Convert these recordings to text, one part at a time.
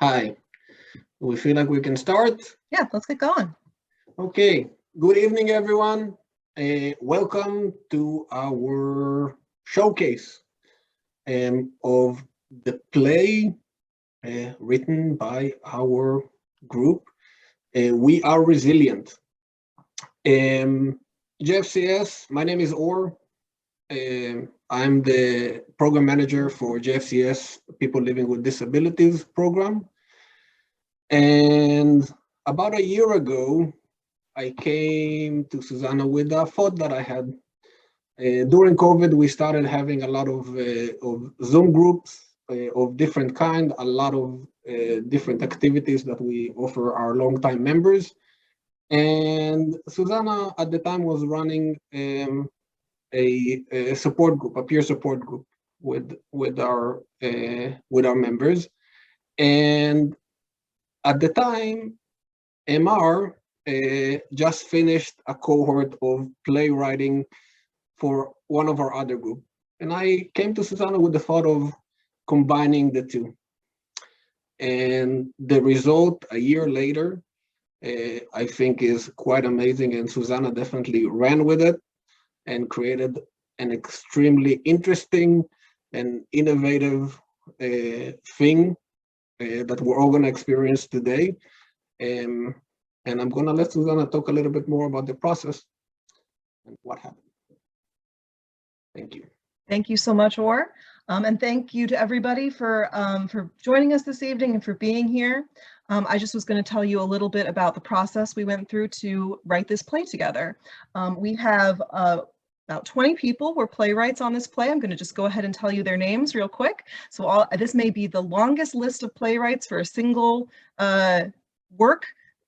Hi, we feel like we can start. Yeah, let's get going. Okay, good evening, everyone. Welcome to our showcase of the play written by our group. We Are Resilient. JFCS, my name is Or. I'm the program manager for JFCS People Living with Disabilities Program. And about a year ago, I came to Susanna with a thought that I had. During COVID, we started having a lot of Zoom groups of different kind, a lot of different activities that we offer our longtime members. And Susanna at the time was running a support group, a peer support group with our members. And at the time, MR just finished a cohort of playwriting for one of our other group. And I came to Susanna with the thought of combining the two. And the result a year later, I think is quite amazing. And Susanna definitely ran with it and created an extremely interesting and innovative thing that we're all going to experience today. And I'm going to let Susanna talk a little bit more about the process and what happened. Thank you. Thank you so much, Or. And thank you to everybody for joining us this evening and for being here. I just was going to tell you a little bit about the process we went through to write this play together. We have about 20 people were playwrights on this play. I'm going to just go ahead and tell you their names real quick. So this may be the longest list of playwrights for a single work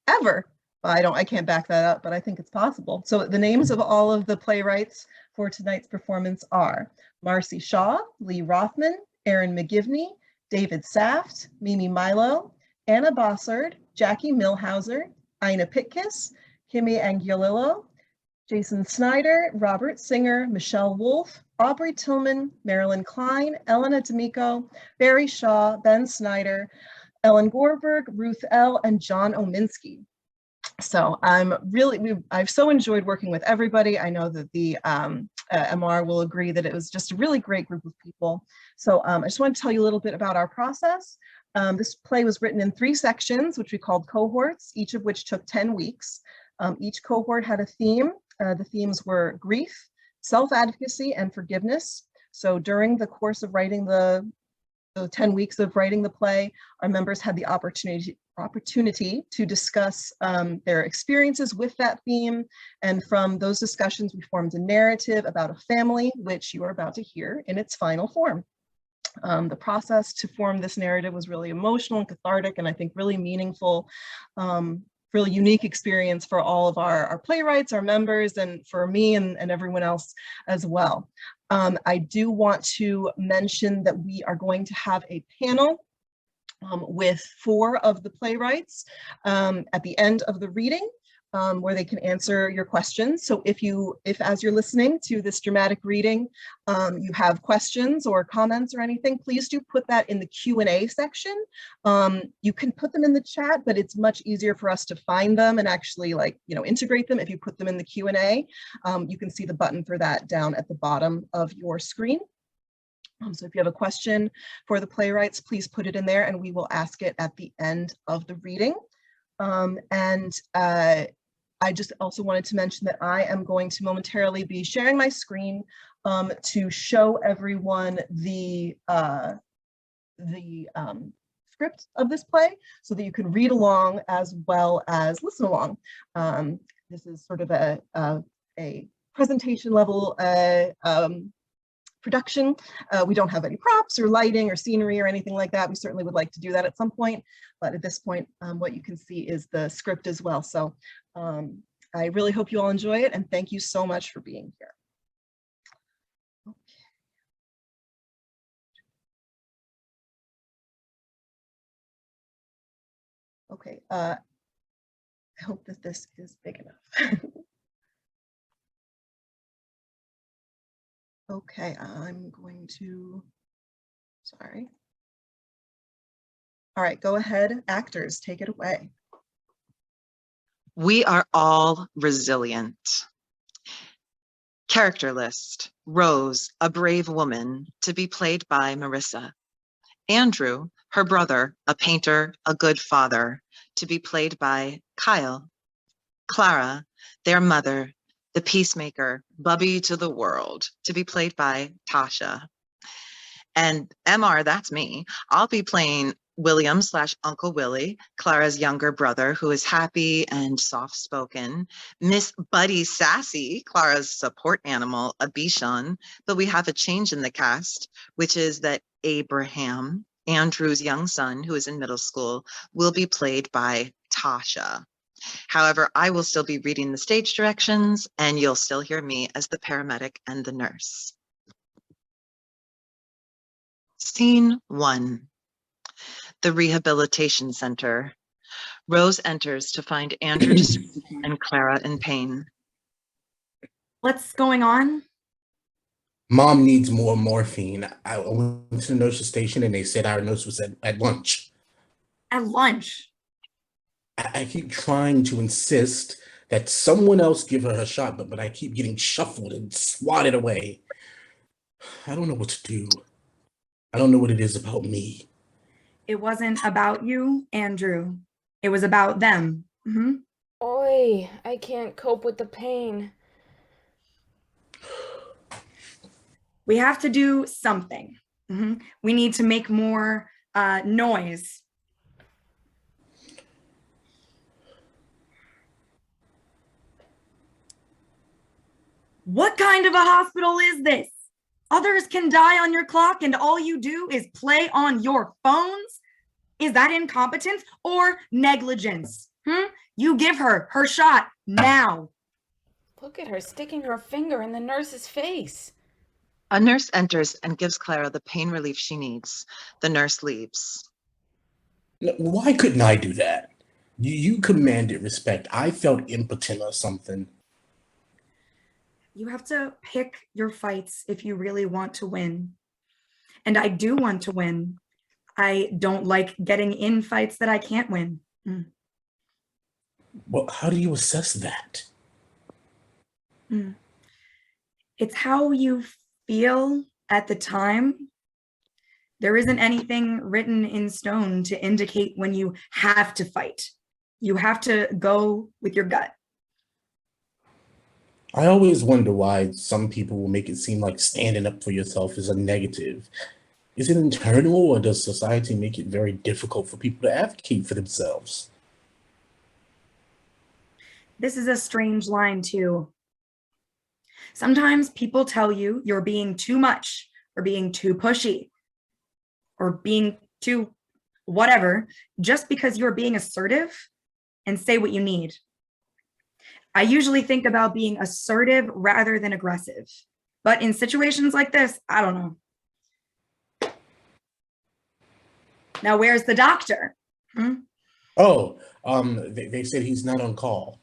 ever. I can't back that up, but I think it's possible. So the names of all of the playwrights for tonight's performance are Marcy Shaw, Lee Rothman, Aaron McGivney, David Saft, Mimi Milo, Anna Bossard, Jackie Milhauser, Ina Pitkiss, Kimi Angiolillo, Jason Snyder, Robert Singer, Michelle Wolfe, Aubrey Tillman, Marilyn Klein, Elena D'Amico, Barry Shaw, Ben Snyder, Ellen Gorberg, Ruth L., and John Ominski. So I've so enjoyed working with everybody. I know that the MR will agree that it was just a really great group of people. So I just want to tell you a little bit about our process. This play was written in 3 sections, which we called cohorts, each of which took 10 weeks. Each cohort had a theme. The themes were grief, self-advocacy, and forgiveness. So during the course of writing the 10 weeks of writing the play, our members had the opportunity to discuss their experiences with that theme. And from those discussions, we formed a narrative about a family, which you are about to hear in its final form. The process to form this narrative was really emotional and cathartic, and I think really meaningful, really unique experience for all of our playwrights, our members, and for me and everyone else as well. I do want to mention that we are going to have a panel with 4 of the playwrights at the end of the reading, where they can answer your questions. So if as you're listening to this dramatic reading, you have questions or comments or anything, please do put that in the Q&A section. You can put them in the chat, but it's much easier for us to find them and actually integrate them if you put them in the Q&A. You can see the button for that down at the bottom of your screen. So if you have a question for the playwrights, please put it in there and we will ask it at the end of the reading. I just also wanted to mention that I am going to momentarily be sharing my screen to show everyone the script of this play so that you can read along as well as listen along. This is sort of a presentation level production. We don't have any props or lighting or scenery or anything like that. We certainly would like to do that at some point, but at this point, what you can see is the script as well. So I really hope you all enjoy it, and thank you so much for being here. Okay, I hope that this is big enough. Okay, I'm going to, sorry. All right, go ahead, actors, take it away. We are all resilient. Character list: Rose, a brave woman, to be played by Marissa. Andrew, her brother, a painter, a good father, to be played by Kyle. Clara, their mother, the peacemaker, Bubby to the world, to be played by Tasha. And MR, that's me. I'll be playing William / Uncle Willie, Clara's younger brother, who is happy and soft-spoken. Miss Buddy Sassy, Clara's support animal, Abishon. But we have a change in the cast, which is that Abraham, Andrew's young son, who is in middle school, will be played by Tasha. However, I will still be reading the stage directions, and you'll still hear me as the paramedic and the nurse. Scene 1. The Rehabilitation Center. Rose enters to find Andrew and Clara in pain. What's going on? Mom needs more morphine. I went to the nurse's station and they said our nurse was at lunch. At lunch? I keep trying to insist that someone else give her a shot, but I keep getting shuffled and swatted away. I don't know what to do. I don't know what it is about me. It wasn't about you, Andrew. It was about them. Oi, I can't cope with the pain. We have to do something. We need to make more noise. What kind of a hospital is this? Others can die on your clock and all you do is play on your phones? Is that incompetence or negligence? You give her shot now. Look at her sticking her finger in the nurse's face. A nurse enters and gives Clara the pain relief she needs. The nurse leaves. Why couldn't I do that? You commanded respect. I felt impotent or something. You have to pick your fights if you really want to win. And I do want to win. I don't like getting in fights that I can't win. Well, how do you assess that? It's how you feel at the time. There isn't anything written in stone to indicate when you have to fight. You have to go with your gut. I always wonder why some people will make it seem like standing up for yourself is a negative. Is it internal, or does society make it very difficult for people to advocate for themselves? This is a strange line too. Sometimes people tell you you're being too much or being too pushy or being too whatever, just because you're being assertive and say what you need. I usually think about being assertive rather than aggressive, but in situations like this, I don't know. Now, where's the doctor? Oh, they said he's not on call.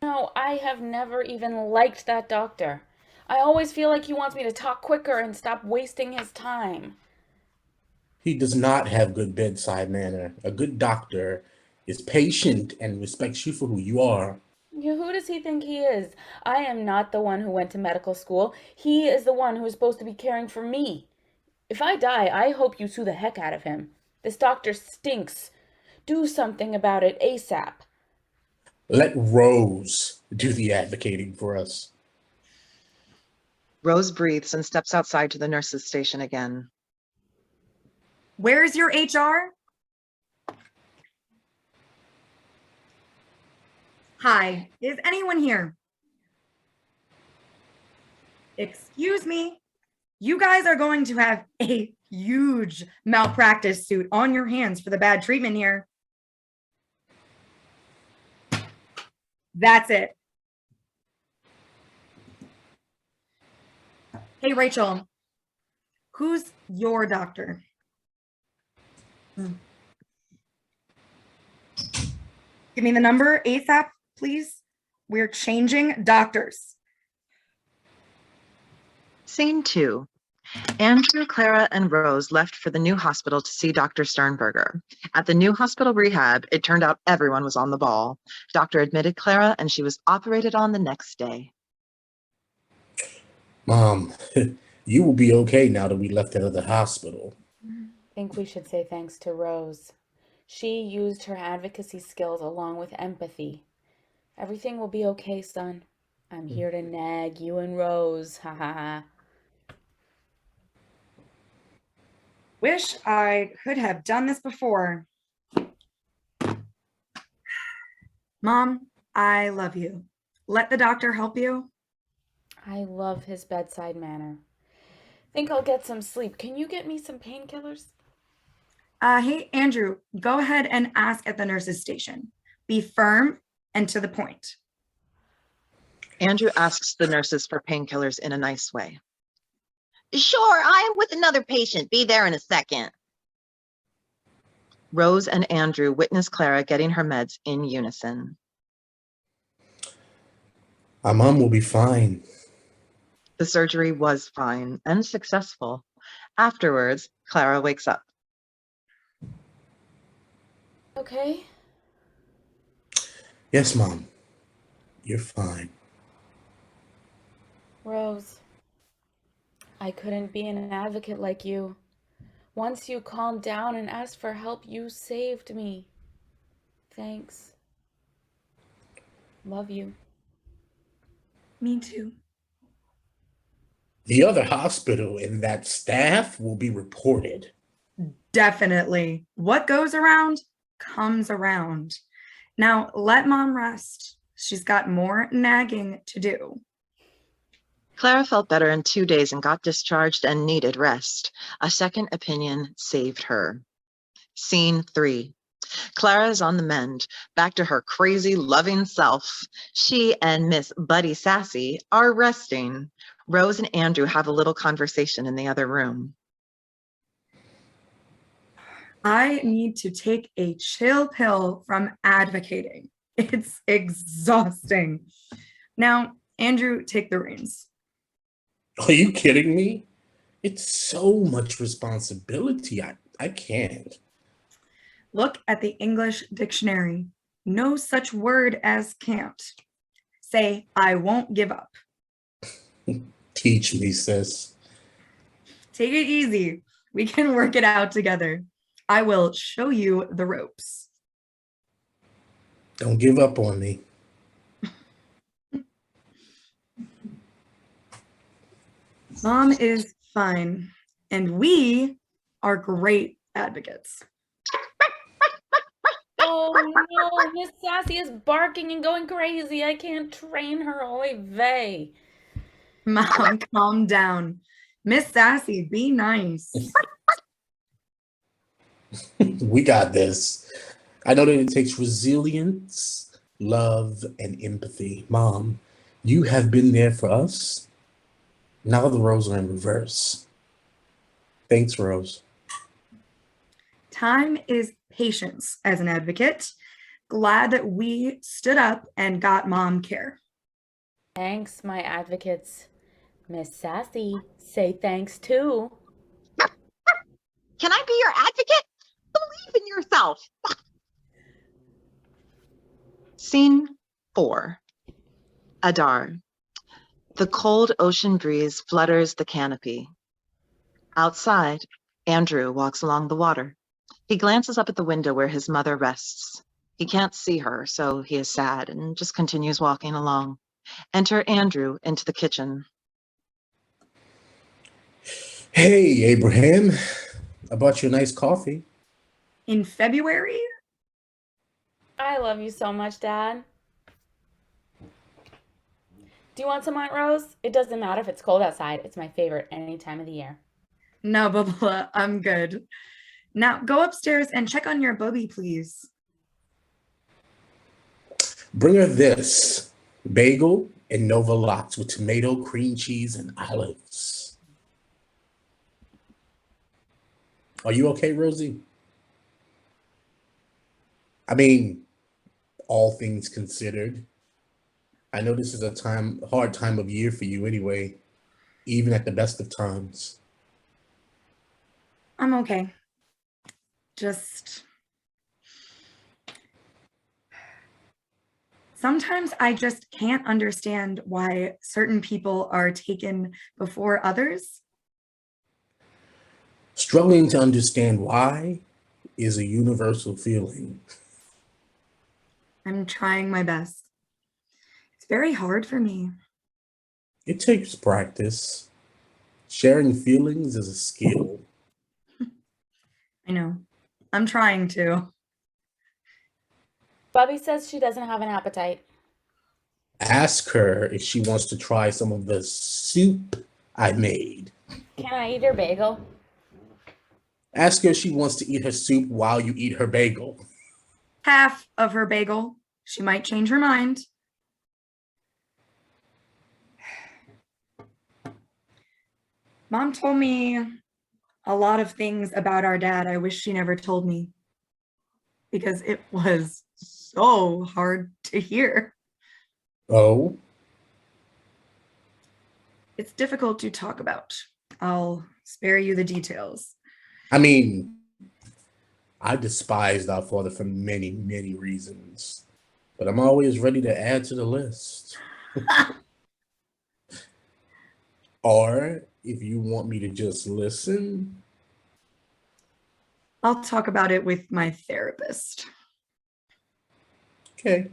No, I have never even liked that doctor. I always feel like he wants me to talk quicker and stop wasting his time. He does not have good bedside manner. A good doctor is patient and respects you for who you are. Who does he think he is? I am not the one who went to medical school. He is the one who is supposed to be caring for me. If I die, I hope you sue the heck out of him. This doctor stinks. Do something about it ASAP. Let Rose do the advocating for us. Rose breathes and steps outside to the nurse's station again. Where's your HR? Hi, is anyone here? Excuse me. You guys are going to have a huge malpractice suit on your hands for the bad treatment here. That's it. Hey, Rachel, who's your doctor? Give me the number ASAP, please. We're changing doctors. Scene 2. Andrew, Clara, and Rose left for the new hospital to see Dr. Sternberger. At the new hospital rehab, it turned out everyone was on the ball. Doctor admitted Clara, and she was operated on the next day. Mom, you will be okay now that we left out of the hospital. I think we should say thanks to Rose. She used her advocacy skills along with empathy. Everything will be okay, son. I'm here to nag you and Rose. Ha ha ha. Wish I could have done this before. Mom, I love you. Let the doctor help you. I love his bedside manner. Think I'll get some sleep. Can you get me some painkillers? Hey, Andrew, go ahead and ask at the nurse's station. Be firm and to the point. Andrew asks the nurses for painkillers in a nice way. Sure, I am with another patient. Be there in a second. Rose and Andrew witness Clara getting her meds in unison. My mom will be fine. The surgery was fine and successful. Afterwards, Clara wakes up. Okay. Yes, Mom. You're fine. Rose, I couldn't be an advocate like you. Once you calmed down and asked for help, you saved me. Thanks. Love you. Me too. The other hospital and that staff will be reported. Definitely. What goes around comes around. Now let Mom rest. She's got more nagging to do. Clara felt better in 2 days and got discharged and needed rest. A second opinion saved her. Scene 3. Clara is on the mend, back to her crazy, loving self. She and Miss Buddy Sassy are resting. Rose and Andrew have a little conversation in the other room. I need to take a chill pill from advocating. It's exhausting. Now, Andrew, take the reins. Are you kidding me? It's so much responsibility. I can't. Look at the English dictionary. No such word as can't. Say, I won't give up. Teach me, sis. Take it easy. We can work it out together. I will show you the ropes. Don't give up on me. Mom is fine, and we are great advocates. Oh no, Miss Sassy is barking and going crazy. I can't train her. Oy vey. Mom, calm down. Miss Sassy, be nice. We got this. I know that it takes resilience, love, and empathy. Mom, you have been there for us. Now the roles are in reverse. Thanks, Rose. Time is patience as an advocate. Glad that we stood up and got Mom care. Thanks, my advocates. Miss Sassy, say thanks too. Can I be your advocate? Believe in yourself. Scene 4. Adar. The cold ocean breeze flutters the canopy. Outside, Andrew walks along the water. He glances up at the window where his mother rests. He can't see her, so he is sad and just continues walking along. Enter Andrew into the kitchen. Hey, Abraham. I bought you a nice coffee. In February? I love you so much, Dad. Do you want some, Aunt Rose? It doesn't matter if it's cold outside. It's my favorite any time of the year. No, Bubba, I'm good. Now go upstairs and check on your Bubby, please. Bring her this bagel and Nova Lox with tomato, cream cheese, and olives. Are you okay, Rosie? I mean, all things considered, I know this is a hard time of year for you anyway, even at the best of times. I'm okay. Just sometimes I just can't understand why certain people are taken before others. Struggling to understand why is a universal feeling. I'm trying my best. It's very hard for me. It takes practice. Sharing feelings is a skill. I know. I'm trying to. Bobby says she doesn't have an appetite. Ask her if she wants to try some of the soup I made. Can I eat her bagel? Ask her if she wants to eat her soup while you eat her bagel. Half of her bagel. She might change her mind. Mom told me a lot of things about our dad I wish she never told me because it was so hard to hear. Oh? It's difficult to talk about. I'll spare you the details. I mean, I despised our father for many, many reasons, but I'm always ready to add to the list. Or if you want me to just listen. I'll talk about it with my therapist. Okay.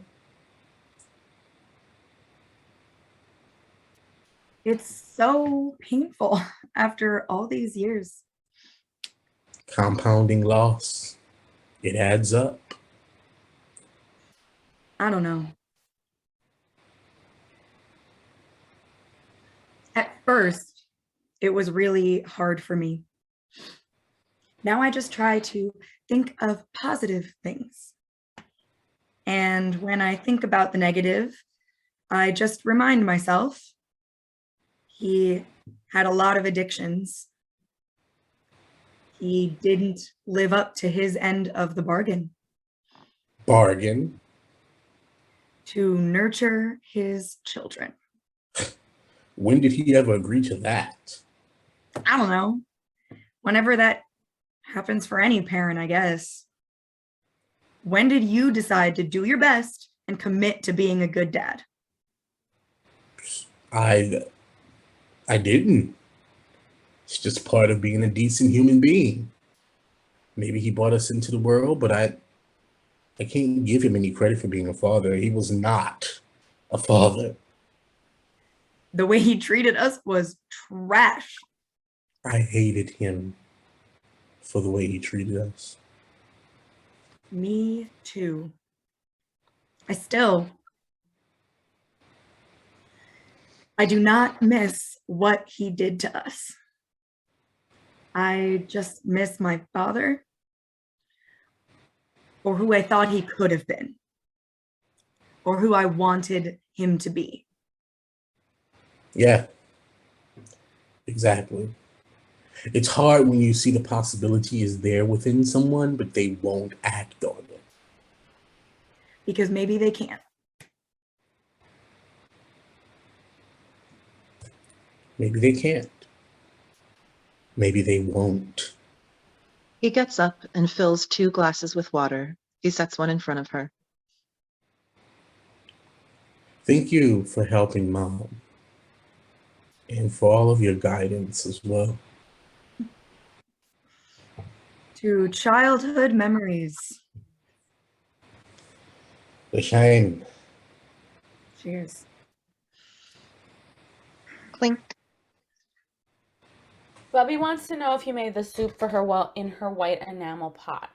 It's so painful after all these years. Compounding loss. It adds up. I don't know. At first, it was really hard for me. Now I just try to think of positive things. And when I think about the negative, I just remind myself he had a lot of addictions. He didn't live up to his end of the bargain Bargain. to nurture his children. When did he ever agree to that? I don't know. Whenever that happens for any parent, I guess. When did you decide to do your best and commit to being a good dad? I didn't. It's just part of being a decent human being. Maybe he brought us into the world, but I can't give him any credit for being a father. He was not a father. The way he treated us was trash. I hated him for the way he treated us. Me too. I do not miss what he did to us. I just miss my father, or who I thought he could have been, or who I wanted him to be. Yeah, exactly. It's hard when you see the possibility is there within someone, but they won't act on it. Because maybe they can't. Maybe they can't. Maybe they won't. He gets up and fills 2 glasses with water. He sets one in front of her. Thank you for helping Mom. And for all of your guidance as well. To childhood memories. The shame. Cheers. Clink. Bubby wants to know if you made the soup for her while in her white enamel pot.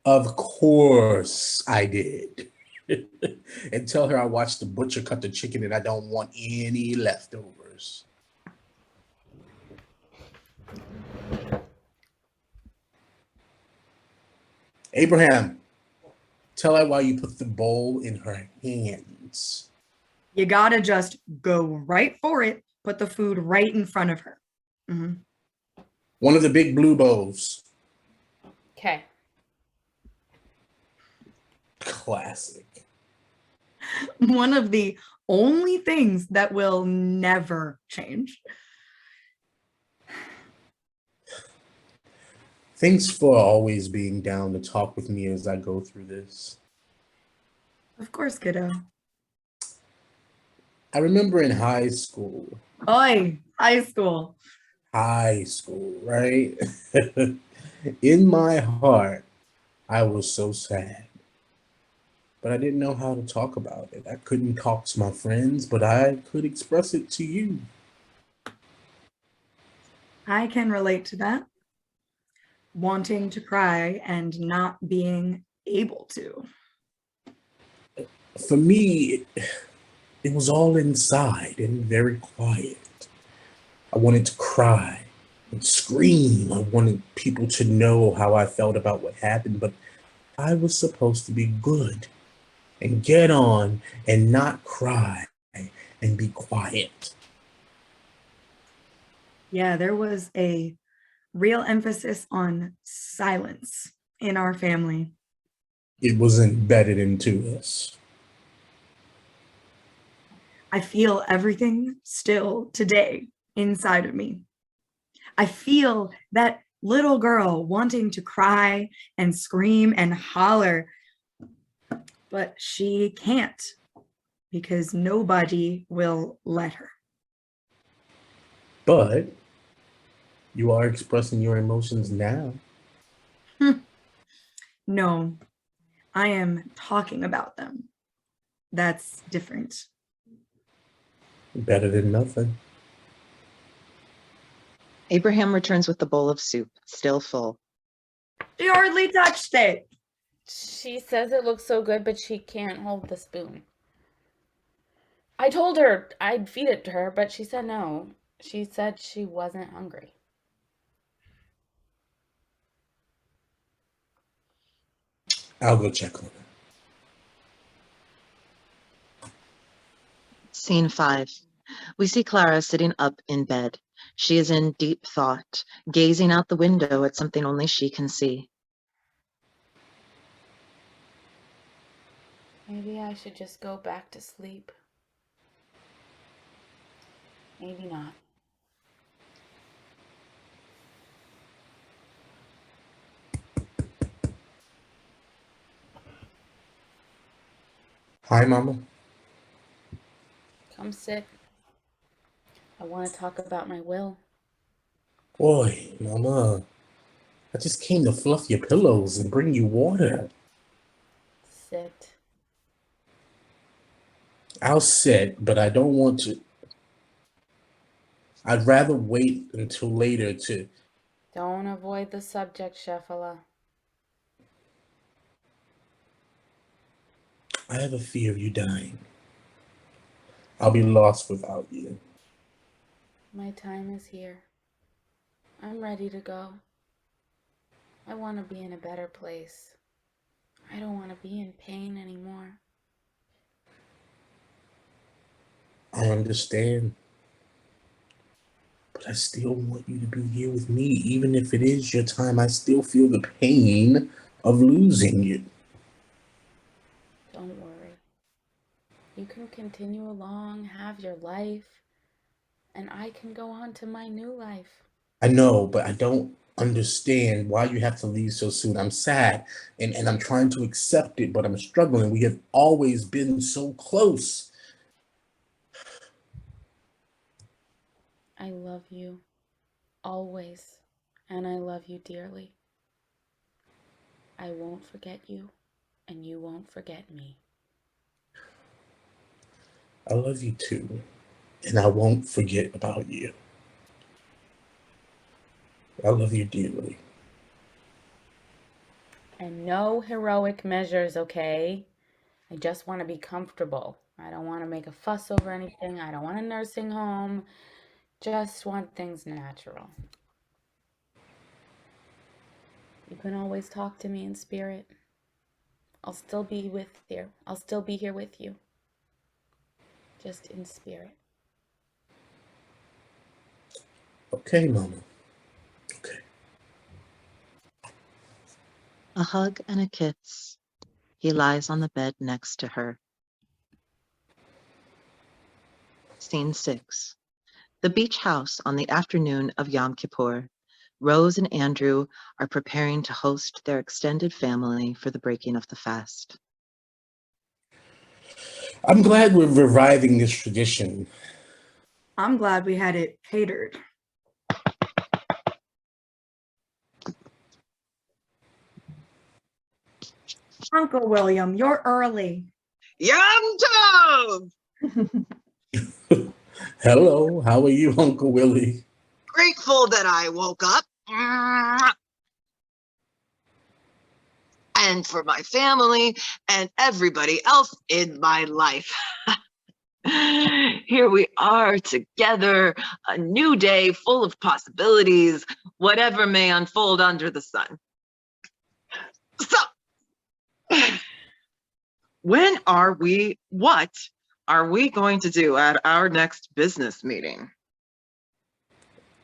Of course I did. And tell her I watched the butcher cut the chicken and I don't want any leftovers. Abraham, tell her why you put the bowl in her hands. You gotta just go right for it. Put the food right in front of her. Mm-hmm. One of the big blue bowls. Okay. Classic. One of the only things that will never change. Thanks for always being down to talk with me as I go through this. Of course, kiddo. I remember in high school, Oi, high school. right? In my heart, I was so sad. But I didn't know how to talk about it. I couldn't talk to my friends, but I could express it to you. I can relate to that. Wanting to cry and not being able to. For me, it was all inside and very quiet. I wanted to cry and scream. I wanted people to know how I felt about what happened, but I was supposed to be good and get on and not cry and be quiet. Yeah, there was a real emphasis on silence in our family. It was embedded into us. I feel everything still today inside of me. I feel that little girl wanting to cry and scream and holler, but she can't because nobody will let her. But you are expressing your emotions now. No, I am talking about them. That's different. Better than nothing. Abraham returns with the bowl of soup, still full. She hardly touched it. She says it looks so good, but she can't hold the spoon. I told her I'd feed it to her, but she said no. She said she wasn't hungry. I'll go check on her. Scene 5. We see Clara sitting up in bed. She is in deep thought, gazing out the window at something only she can see. Maybe I should just go back to sleep. Maybe not. Hi, Mama. Come sit. I want to talk about my will. Boy, Mama, I just came to fluff your pillows and bring you water. Sit. I'll sit, but I don't want to. I'd rather wait until later to. Don't avoid the subject, Shefala. I have a fear of you dying. I'll be lost without you. My time is here. I'm ready to go. I want to be in a better place. I don't want to be in pain anymore. I understand. But I still want you to be here with me. Even if it is your time, I still feel the pain of losing you. Don't worry. You can continue along, have your life, and I can go on to my new life. I know, but I don't understand why you have to leave so soon. I'm sad and I'm trying to accept it, but I'm struggling. We have always been so close. I love you, always, and I love you dearly. I won't forget you, and you won't forget me. I love you too, and I won't forget about you. I love you dearly. And no heroic measures, okay? I just want to be comfortable. I don't want to make a fuss over anything. I don't want a nursing home. Just want things natural. You can always talk to me in spirit. I'll still be here with you. Just in spirit. Okay, Mama. Okay. A hug and a kiss. He lies on the bed next to her. Scene 6. The beach house on the afternoon of Yom Kippur. Rose and Andrew are preparing to host their extended family for the breaking of the fast. I'm glad we're reviving this tradition. I'm glad we had it catered. Uncle William, you're early. Yum Tov! Hello, how are you, Uncle Willie? Grateful that I woke up. And for my family and everybody else in my life. Here we are together, a new day full of possibilities, whatever may unfold under the sun. So, what are we going to do at our next business meeting?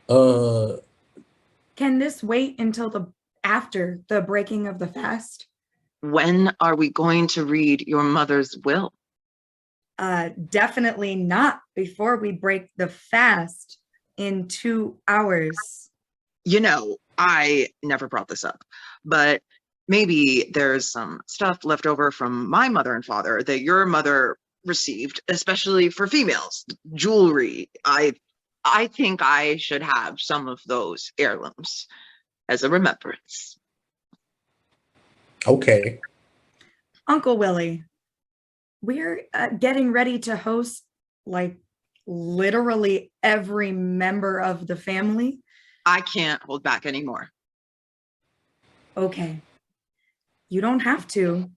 Can this wait until after the breaking of the fast? When are we going to read your mother's will? Definitely not before we break the fast in 2 hours. You know, I never brought this up, but maybe there's some stuff left over from my mother and father that your mother received, especially for females, jewelry. I think I should have some of those heirlooms as a remembrance. Okay. Uncle Willie, we're getting ready to host like literally every member of the family. I can't hold back anymore. Okay. You don't have to.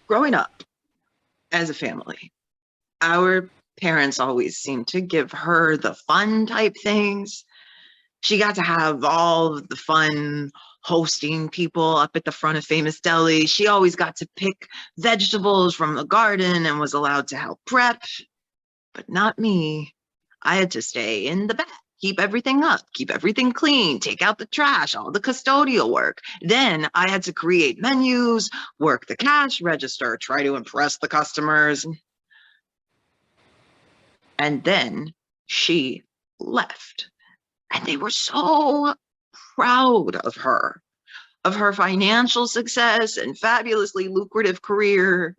Growing up as a family, our parents always seemed to give her the fun type things. She got to have all of the fun hosting people up at the front of Famous Deli. She always got to pick vegetables from the garden and was allowed to help prep, but not me. I had to stay in the back, keep everything up, keep everything clean, take out the trash, all the custodial work. Then I had to create menus, work the cash register, try to impress the customers. And then she left. And they were so proud of her financial success and fabulously lucrative career.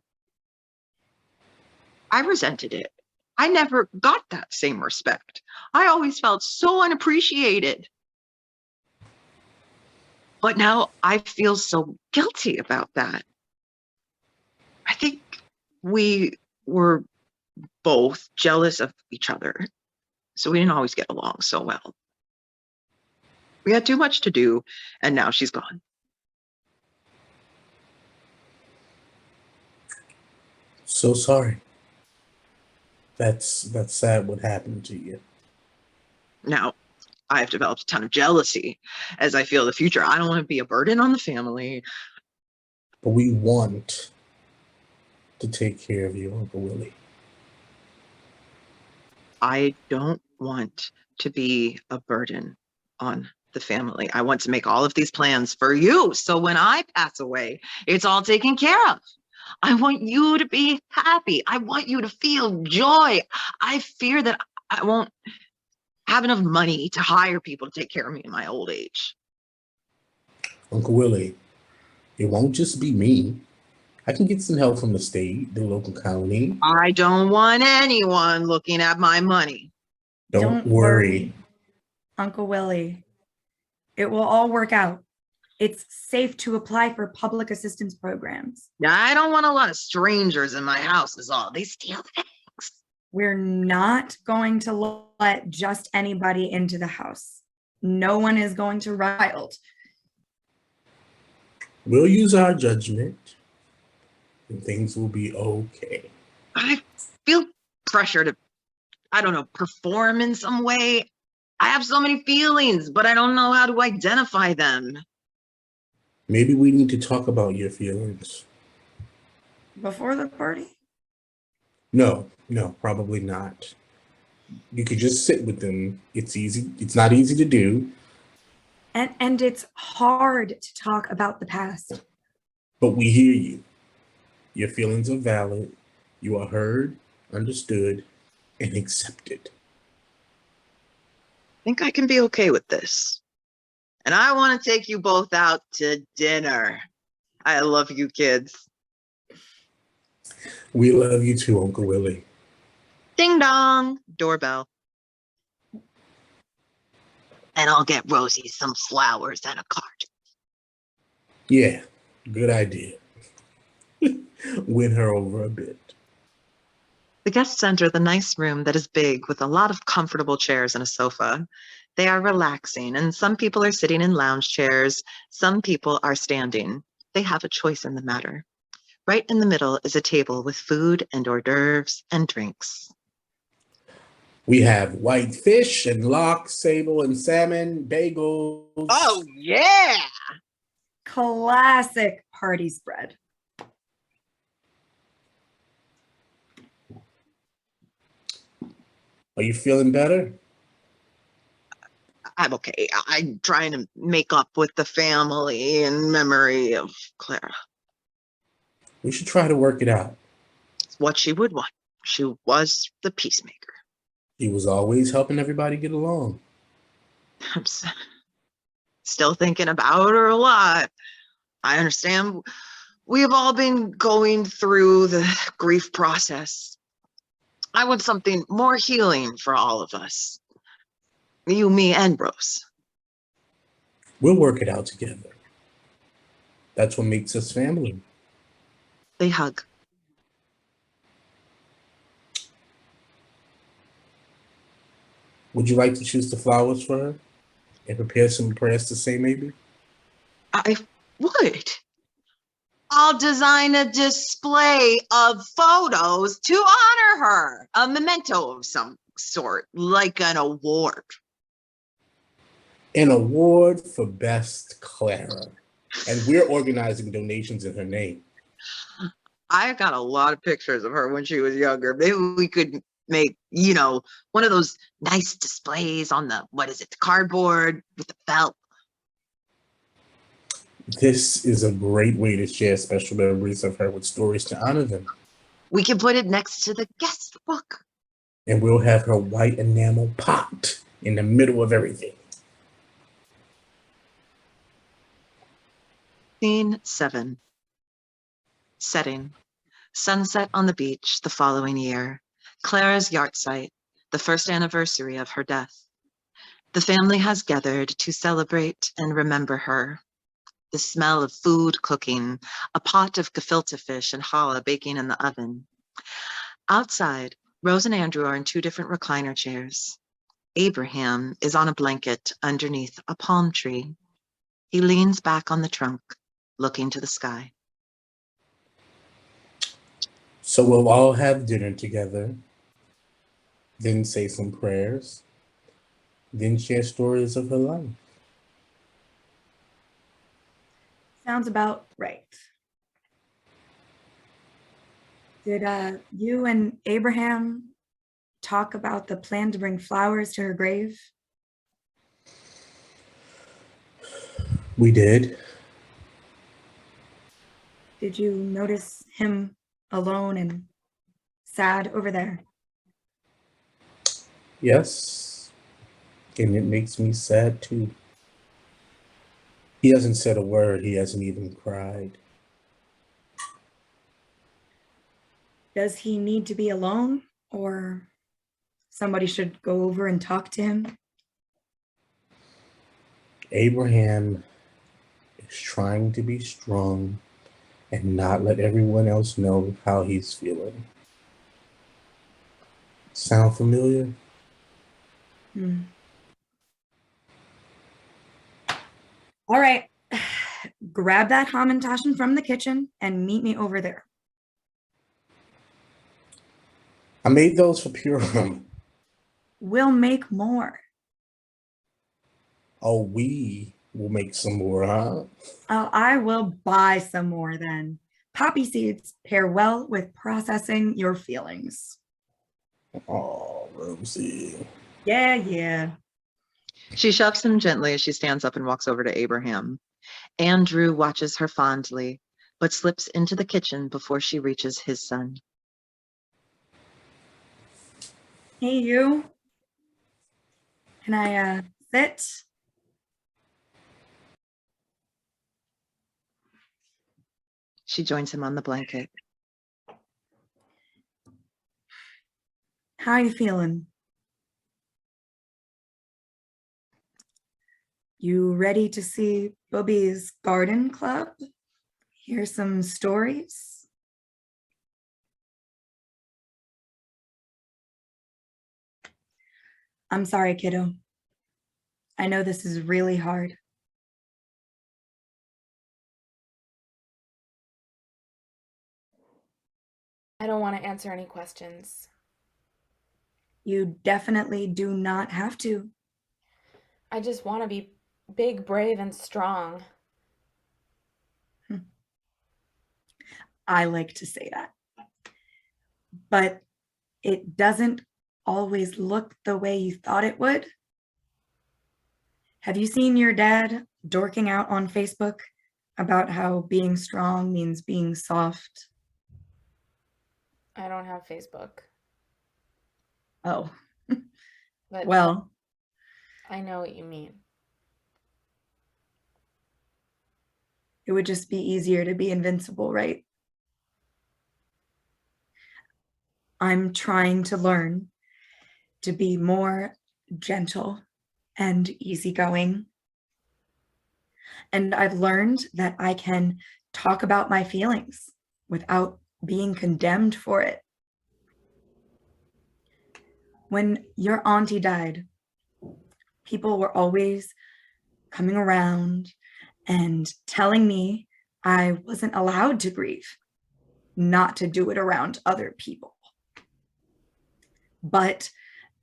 I resented it. I never got that same respect. I always felt so unappreciated. But now I feel so guilty about that. I think we were both jealous of each other, so we didn't always get along so well. We had too much to do, and now she's gone. So sorry. That's sad what happened to you. Now, I've developed a ton of jealousy as I feel the future. I don't want to be a burden on the family. But we want to take care of you, Uncle Willie. I don't want to be a burden on the family. I want to make all of these plans for you. So when I pass away, it's all taken care of. I want you to be happy. I want you to feel joy. I fear that I won't have enough money to hire people to take care of me in my old age. Uncle Willie, it won't just be me. I can get some help from the state, the local county. I don't want anyone looking at my money. Don't worry. Uncle Willie. It will all work out. It's safe to apply for public assistance programs. Now, I don't want a lot of strangers in my house is all. They steal things. We're not going to let just anybody into the house. No one is going to run wild. We'll use our judgment and things will be okay. I feel pressure to, I don't know, perform in some way. I have so many feelings, but I don't know how to identify them. Maybe we need to talk about your feelings. Before the party? No, probably not. You could just sit with them. It's easy. It's not easy to do. And it's hard to talk about the past. But we hear you. Your feelings are valid. You are heard, understood, and accepted. I think I can be okay with this. And I want to take you both out to dinner. I love you kids. We love you too, Uncle Willie. Ding dong, doorbell. And I'll get Rosie some flowers and a card. Yeah, good idea. Win her over a bit. The guests enter the nice room that is big with a lot of comfortable chairs and a sofa. They are relaxing, and some people are sitting in lounge chairs. Some people are standing. They have a choice in the matter. Right in the middle is a table with food and hors d'oeuvres and drinks. We have white fish and lox, sable and salmon, bagels. Oh, yeah! Classic party spread. Are you feeling better? I'm okay. I'm trying to make up with the family and memory of Clara. We should try to work it out. It's what she would want. She was the peacemaker. He was always helping everybody get along. I'm still thinking about her a lot. I understand we have all been going through the grief process. I want something more healing for all of us. You, me, and Rose. We'll work it out together. That's what makes us family. They hug. Would you like to choose the flowers for her and prepare some prayers to say maybe? I would. I'll design a display of photos to honor her, a memento of some sort, like an award. An award for Best Clara. And we're organizing donations in her name. I got a lot of pictures of her when she was younger. Maybe we could make, one of those nice displays on the, the cardboard with the belt. This is a great way to share special memories of her with stories to honor them. We can put it next to the guest book. And we'll have her white enamel pot in the middle of everything. Scene 7. Setting. Sunset on the beach the following year. Clara's yahrzeit, the first anniversary of her death. The family has gathered to celebrate and remember her. The smell of food cooking, a pot of gefilte fish and challah baking in the oven. Outside, Rose and Andrew are in 2 different recliner chairs. Abraham is on a blanket underneath a palm tree. He leans back on the trunk, looking to the sky. So we'll all have dinner together, then say some prayers, then share stories of her life. Sounds about right. Did you and Abraham talk about the plan to bring flowers to her grave? We did. Did you notice him alone and sad over there? Yes, and it makes me sad too. He hasn't said a word. He hasn't even cried. Does he need to be alone, or somebody should go over and talk to him? Abraham is trying to be strong and not let everyone else know how he's feeling. Sound familiar? All right, grab that Hamantaschen from the kitchen and meet me over there. I made those for Purim. We'll make more. Oh, we will make some more, huh? Oh, I will buy some more then. Poppy seeds pair well with processing your feelings. Oh, Rosie. Yeah. She shoves him gently as she stands up and walks over to Abraham. Andrew watches her fondly, but slips into the kitchen before she reaches his son. Hey, you. Can I sit? She joins him on the blanket. How you feeling? You ready to see Bobby's garden club? Hear some stories? I'm sorry, kiddo. I know this is really hard. I don't want to answer any questions. You definitely do not have to. I just want to be big, brave, and strong. I like to say that. But it doesn't always look the way you thought it would. Have you seen your dad dorking out on Facebook about how being strong means being soft? I don't have Facebook. Oh, But well, I know what you mean. it would just be easier to be invincible, right? I'm trying to learn to be more gentle and easygoing. And I've learned that I can talk about my feelings without being condemned for it. When your auntie died, people were always coming around and telling me I wasn't allowed to grieve, not to do it around other people. But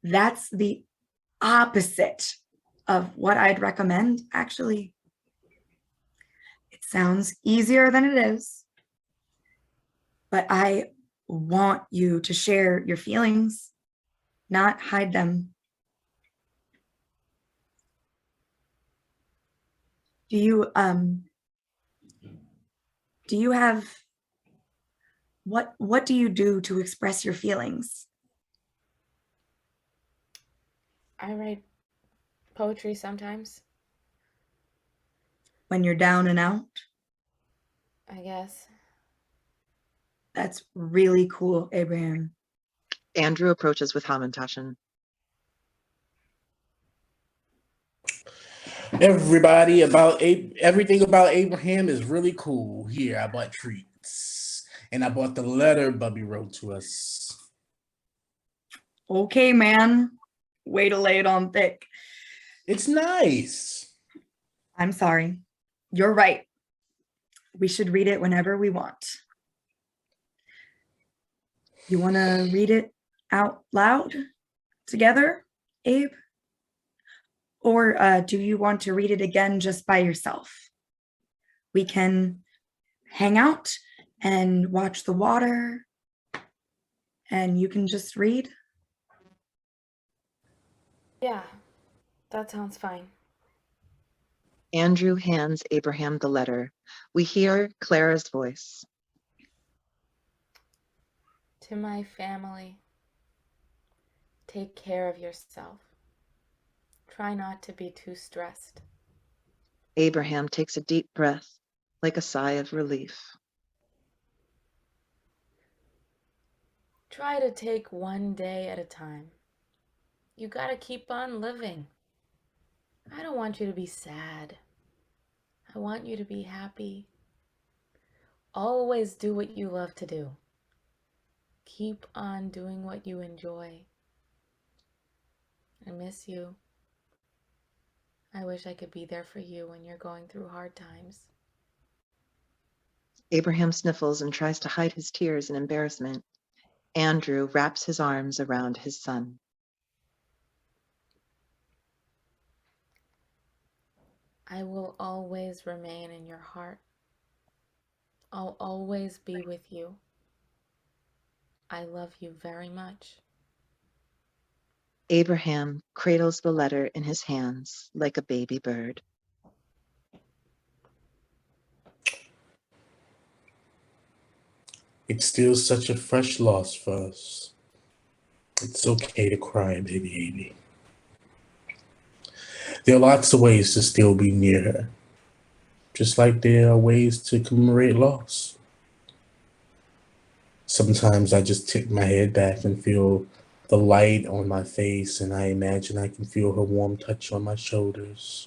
that's the opposite of what I'd recommend, actually. It sounds easier than it is, but I want you to share your feelings, not hide them. Do you have, what do you do to express your feelings? I write poetry sometimes, When you're down and out? I guess. That's really cool, Abraham. Andrew approaches with Hamantaschen. Everybody everything about Abraham is really cool. Here, I bought treats. And I bought the letter Bubby wrote to us. Okay, man. Way to lay it on thick. It's nice. I'm sorry. You're right. We should read it whenever we want. You want to read it out loud together, Abe? Or do you want to read it again just by yourself? We can hang out and watch the water, and you can just read. Yeah, that sounds fine. Andrew hands Abraham the letter. We hear Clara's voice. To my family, take care of yourself. Try not to be too stressed. Abraham takes a deep breath, like a sigh of relief. Try to take one day at a time. You gotta keep on living. I don't want you to be sad. I want you to be happy. Always do what you love to do. Keep on doing what you enjoy. I miss you. I wish I could be there for you when you're going through hard times. Abraham sniffles and tries to hide his tears in embarrassment. Andrew wraps his arms around his son. I will always remain in your heart. I'll always be with you. I love you very much. Abraham cradles the letter in his hands like a baby bird. It's still such a fresh loss for us. It's okay to cry, baby. There are lots of ways to still be near her, just like there are ways to commemorate loss. Sometimes I just tip my head back and feel the light on my face, and I imagine I can feel her warm touch on my shoulders,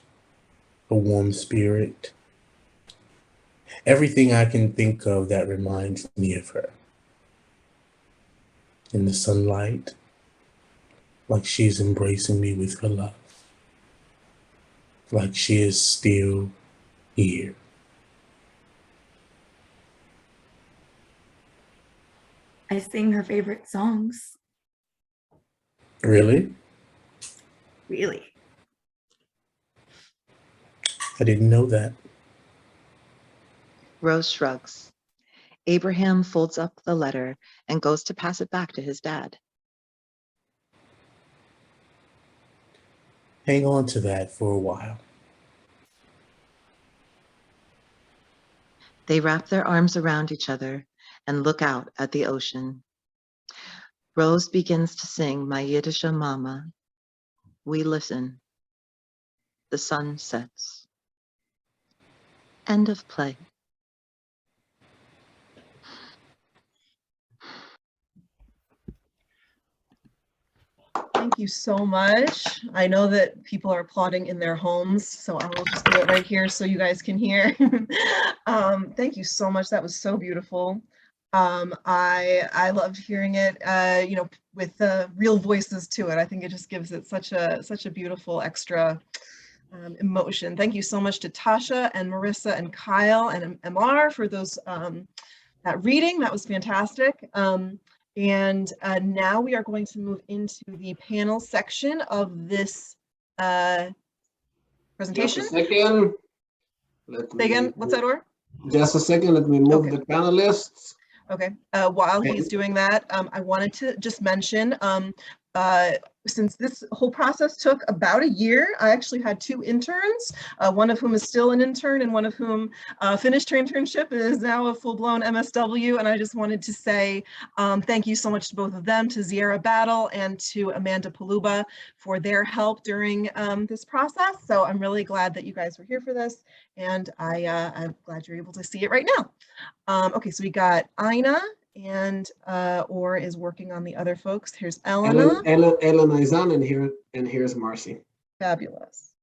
her warm spirit. Everything I can think of that reminds me of her. In the sunlight, like she's embracing me with her love, like she is still here. I sing her favorite songs. Really? Really. I didn't know that. Rose shrugs. Abraham folds up the letter and goes to pass it back to his dad. Hang on to that for a while. They wrap their arms around each other and look out at the ocean. Rose begins to sing My Yiddish Mama. We listen. The sun sets. End of play. Thank you so much. I know that people are applauding in their homes, so I will just do it right here so you guys can hear. Thank you so much. That was so beautiful. I loved hearing it, you know, with real voices to it. I think it just gives it such a beautiful extra emotion. Thank you so much to Tasha and Marissa and Kyle and MR for those that reading. That was fantastic. And now we are going to move into the panel section of this presentation. Just a second. Say again, what's that, Or? Just a second, let me move Okay. the panelists. Okay, while he's doing that, I wanted to just mention, since this whole process took about a year, I actually had 2 interns, one of whom is still an intern and one of whom finished her internship and is now a full-blown MSW. And I just wanted to say thank you so much to both of them, to Ziera Battle and to Amanda Paluba for their help during this process. So I'm really glad that you guys were here for this, and I'm glad you're able to see it right now. Okay, so we got Ina, and Or is working on the other folks. Here's Elena. Elena is on, and here's Marcy. Fabulous.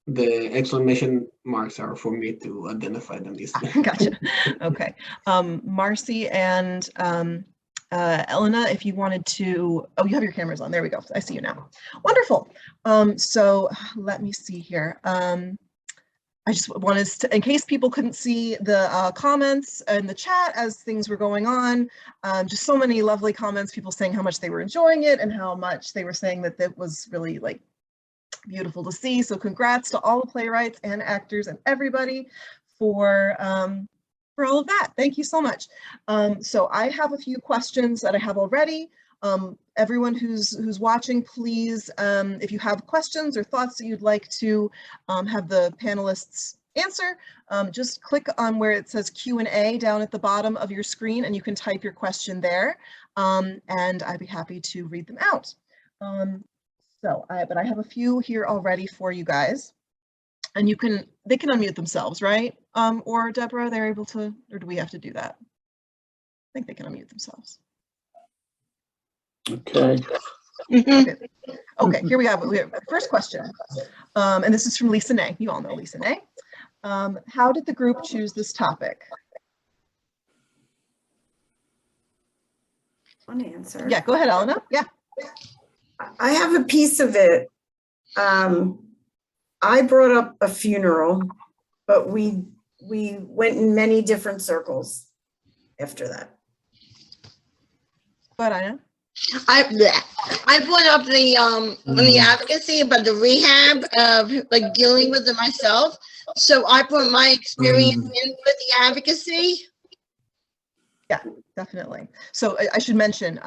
The exclamation marks are for me to identify them. These Gotcha. Okay. Marcy and Elena, if you wanted to, oh, you have your cameras on. There we go. I see you now. Wonderful. So let me see here. I just wanted to, in case people couldn't see the comments in the chat as things were going on, just so many lovely comments, people saying how much they were enjoying it and how much they were saying that it was really like beautiful to see. So congrats to all the playwrights and actors and everybody for all of that. Thank you so much. So I have a few questions that I have already. Everyone who's watching, please, if you have questions or thoughts that you'd like to have the panelists answer, just click on where it says Q&A down at the bottom of your screen, and you can type your question there, and I'd be happy to read them out. But I have a few here already for you guys, and they can unmute themselves, right? Or Deborah, they're able to, or do we have to do that? I think they can unmute themselves. Okay. Okay, here we have first question. And this is from Lisa Nay. You all know Lisa Nay. How did the group choose this topic? One answer. Yeah, go ahead, Elena. Yeah. I have a piece of it. I brought up a funeral, but we went in many different circles after that. Go ahead, Ina. I brought up the advocacy about the rehab of like dealing with it myself. So I put my experience in with the advocacy. Yeah, definitely. So I should mention,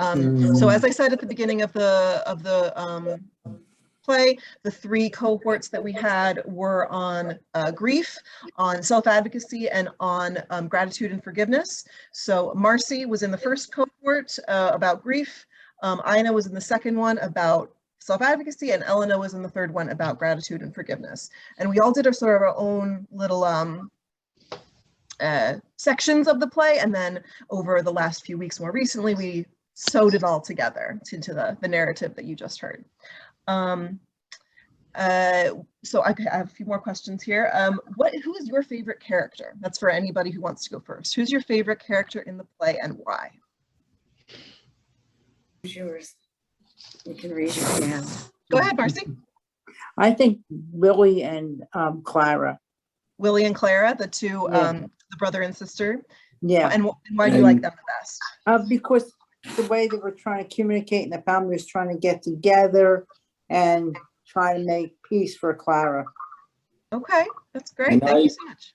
so as I said at the beginning of the play. The 3 cohorts that we had were on grief, on self-advocacy, and on gratitude and forgiveness. So Marcy was in the first cohort about grief. Ina was in the second one about self-advocacy, and Elena was in the third one about gratitude and forgiveness. And we all did our own little sections of the play, and then over the last few weeks, more recently, we sewed it all together into the narrative that you just heard. So I have a few more questions here. Who is your favorite character? That's for anybody who wants to go first. Who's your favorite character in the play and why? Who's yours? You can raise your hand. Go ahead, Marcy. I think Willie and Clara. Willie and Clara, the two, Yeah. the brother and sister. Yeah. And why do you like them the best? Because the way they were trying to communicate and the family was trying to get together and trying to make peace for Clara. Okay, that's great. And Thank you so much.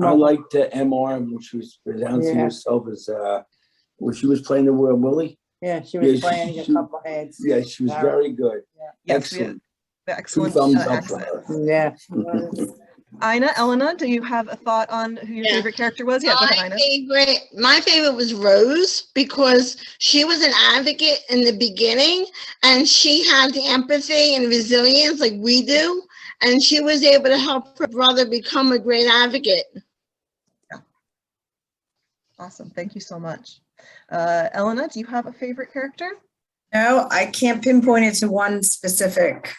I liked MR when she was announcing herself as when she was playing the Willie. Yeah, she was Yeah, playing a couple heads. Yeah, she was very good. Yes, we Excellent. have excellent 2 thumbs up for accent. her. Yeah. Ina, Elena, do you have a thought on who your favorite character was? Yeah, go ahead, Ina. My favorite was Rose because she was an advocate in the beginning and she had the empathy and resilience like we do. And she was able to help her brother become a great advocate. Yeah. Awesome. Thank you so much. Elena, do you have a favorite character? No, I can't pinpoint it to one specific.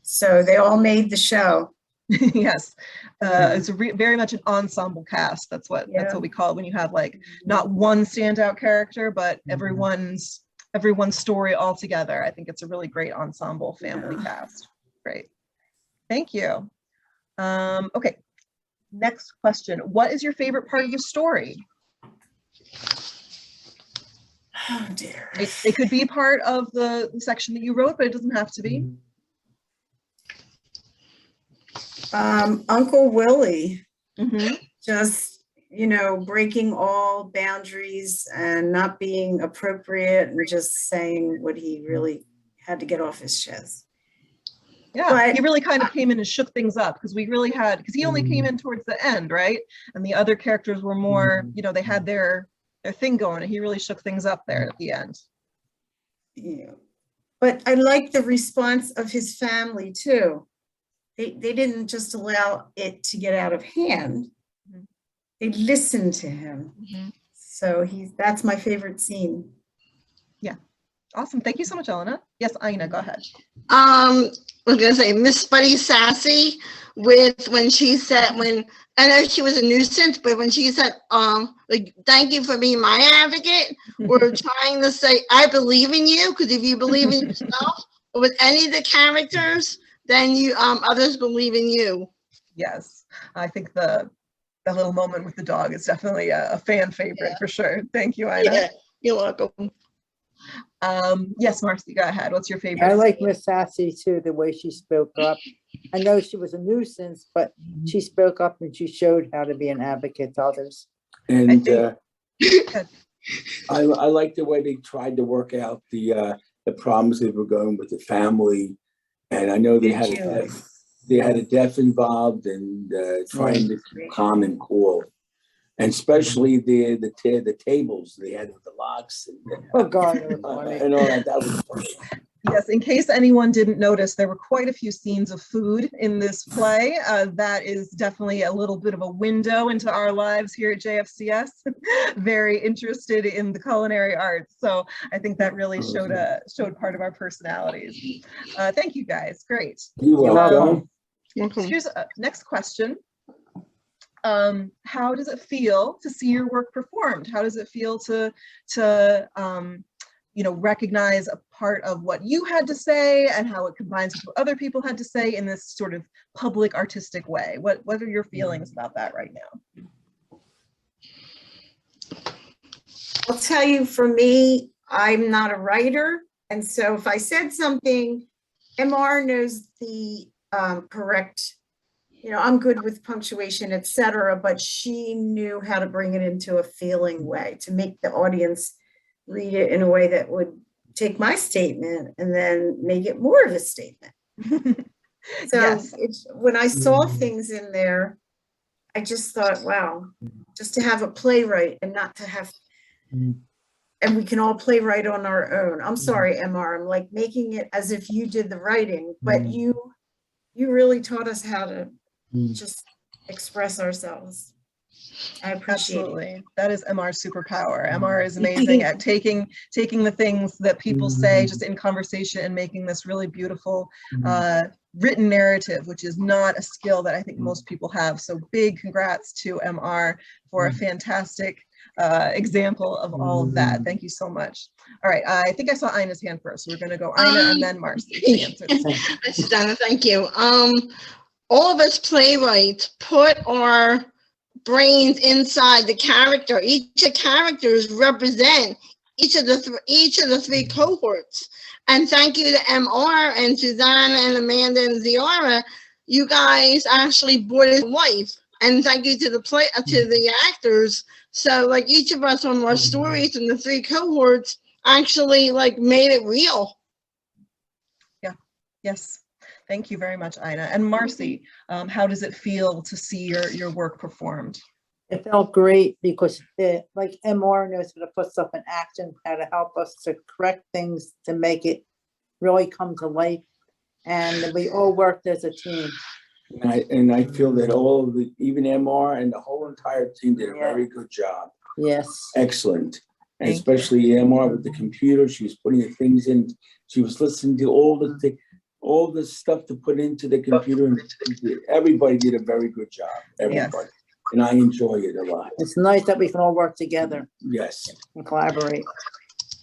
So they all made the show. Yes, it's very much an ensemble cast. That's what we call it when you have like not one standout character, but everyone's story all together. I think it's a really great ensemble family cast. Great, thank you. Okay, next question. What is your favorite part of the story? Oh dear. It could be part of the section that you wrote, but it doesn't have to be. Uncle Willie, Mm-hmm. just, breaking all boundaries and not being appropriate and just saying what he really had to get off his chest. Yeah, But- he really kind of came in and shook things up because he only came in towards the end, right? And the other characters were more, they had their thing going, and he really shook things up there at the end. Yeah. But I like the response of his family too. They didn't just allow it to get out of hand. Mhm. They listened to him. Mhm. So that's my favorite scene. Yeah, awesome. Thank you so much, Elena. Yes, Ina, go ahead. I was gonna say Miss Buddy Sassy when I know she was a nuisance, but when she said, thank you for being my advocate, we're trying to say, I believe in you, because if you believe in yourself or with any of the characters, then you others believe in you. Yes, I think the little moment with the dog is definitely a fan favorite for sure. Thank you, Ina. Yeah, you're welcome. Yes, Marcy, go ahead. What's your favorite? I like scene? Miss Sassy too, the way she spoke up. I know she was a nuisance, but she spoke up and she showed how to be an advocate to others. And Good. I like the way they tried to work out the problems they were going with the family. And I know they had a death involved and trying to keep calm and cool. And especially the tables they had with the locks and Oh God, it was funny. and all that. That was funny. Yes, in case anyone didn't notice, there were quite a few scenes of food in this play. That is definitely a little bit of a window into our lives here at JFCS. Very interested in the culinary arts, so I think that really showed part of our personalities. Thank you guys, great. You're welcome. Here's next question. How does it feel to see your work performed? How does it feel to recognize a part of what you had to say and how it combines with what other people had to say in this sort of public artistic way? What are your feelings about that right now? I'll tell you, for me, I'm not a writer. And so if I said something, MR knows the correct, I'm good with punctuation, etc., but she knew how to bring it into a feeling way to make the audience read it in a way that would take my statement and then make it more of a statement. So Yes. when I saw things in there, I just thought, wow, just to have a playwright and not to have, and we can all playwright on our own. I'm sorry, MR, I'm like making it as if you did the writing, but you really taught us how to just express ourselves. I appreciate it. Absolutely. That is MR's superpower. MR is amazing at taking the things that people say just in conversation and making this really beautiful written narrative, which is not a skill that I think most people have. So big congrats to MR for a fantastic example of all of that. Thank you so much. All right, I think I saw Ina's hand first. So we're going to go Ina and then Marcy to answer this question. Mrs. Donna, thank you. All of us playwrights put our brains inside the character. Each of the characters represent each of the three cohorts. And thank you to MR and Susanna and Amanda and Ziara. You guys actually brought it to life. And thank you to the actors. So like each of us on our stories and the three cohorts actually like made it real. Yeah. Yes. Thank you very much, Ina. And Marcy, how does it feel to see your work performed? It felt great because like MR knows how to put stuff in action, how to help us to correct things to make it really come to life. And we all worked as a team. And I feel that all of the, even MR and the whole entire team did a very good job. Yes. Excellent. And especially MR with the computer, she was putting the things in. She was listening to all the stuff to put into the computer. And everybody did a very good job. Everybody. Yes. And I enjoy it a lot. It's nice that we can all work together. Yes. And collaborate.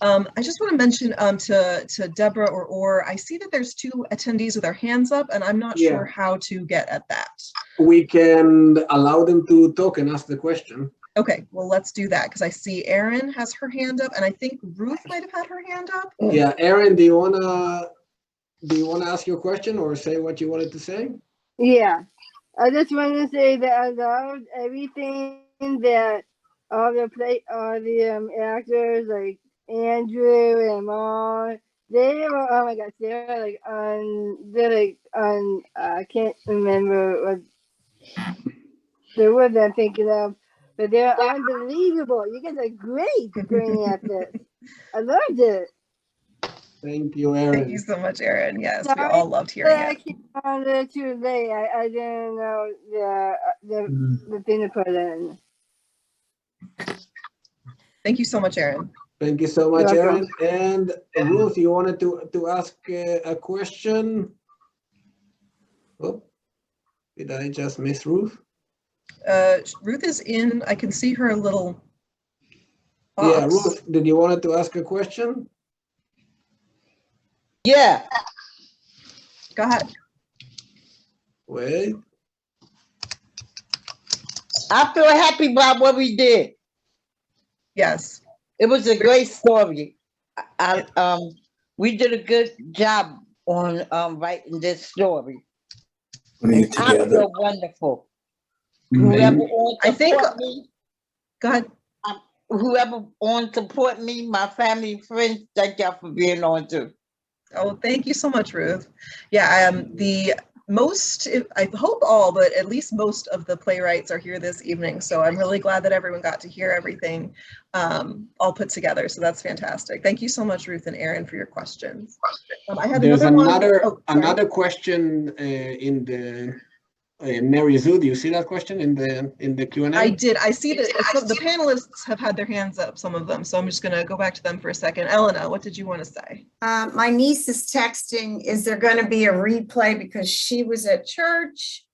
I just want to mention to Deborah or I see that there's two attendees with their hands up, and I'm not sure how to get at that. We can allow them to talk and ask the question. Okay, well, let's do that because I see Erin has her hand up, and I think Ruth might have had her hand up. Yeah, Erin, do you wanna ask your question or say what you wanted to say? Yeah, I just want to say that I loved everything that all the actors like Andrew and Mom, they were, oh my gosh, they're like I can't remember what the word I'm thinking of, but they're unbelievable. You guys are great for bringing up this. I loved it. Thank you, Erin. Thank you so much, Erin. Yes, we all loved hearing it. I came on there too late. I didn't know the thing to put in. Thank you so much, Erin. Thank you so much, Erin. And Ruth, you wanted to ask a question? Oh, did I just miss Ruth? Ruth is in. I can see her little box. Yeah, Ruth, did you want to ask a question? Yeah. Go ahead. Wait. I feel happy about what we did. Yes. It was a great story. We did a good job on writing this story. Putting it together. I feel wonderful. Whoever on support me, go ahead. Whoever on support me, my family, friends, thank y'all for being on too. Oh, thank you so much, Ruth. Yeah, I hope all, but at least most of the playwrights are here this evening. So I'm really glad that everyone got to hear everything all put together. So that's fantastic. Thank you so much, Ruth and Erin, for your questions. I have another question in the Mary Zoo. Do you see that question in the Q&A? I did. I see that the panelists have had their hands up, some of them. So I'm just going to go back to them for a second. Elena, what did you want to say? My niece is texting, is there going to be a replay because she was at church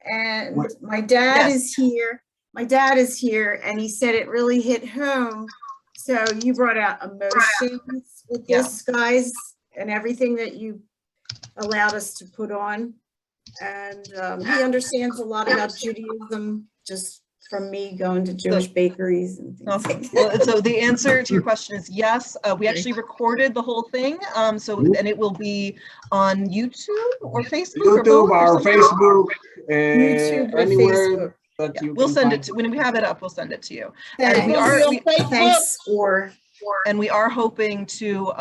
and my dad is here. My dad is here and he said it really hit home. So you brought out emotions with this, guys, and everything that you allowed us to put on. And he understands a lot about Judaism just from me going to Jewish bakeries and things. Awesome. Well, so the answer to your question is yes. We actually recorded the whole thing. And it will be on YouTube or Facebook Facebook, YouTube or anywhere. Facebook. We'll send it to, when we have it up, we'll send it to you. And we are hoping to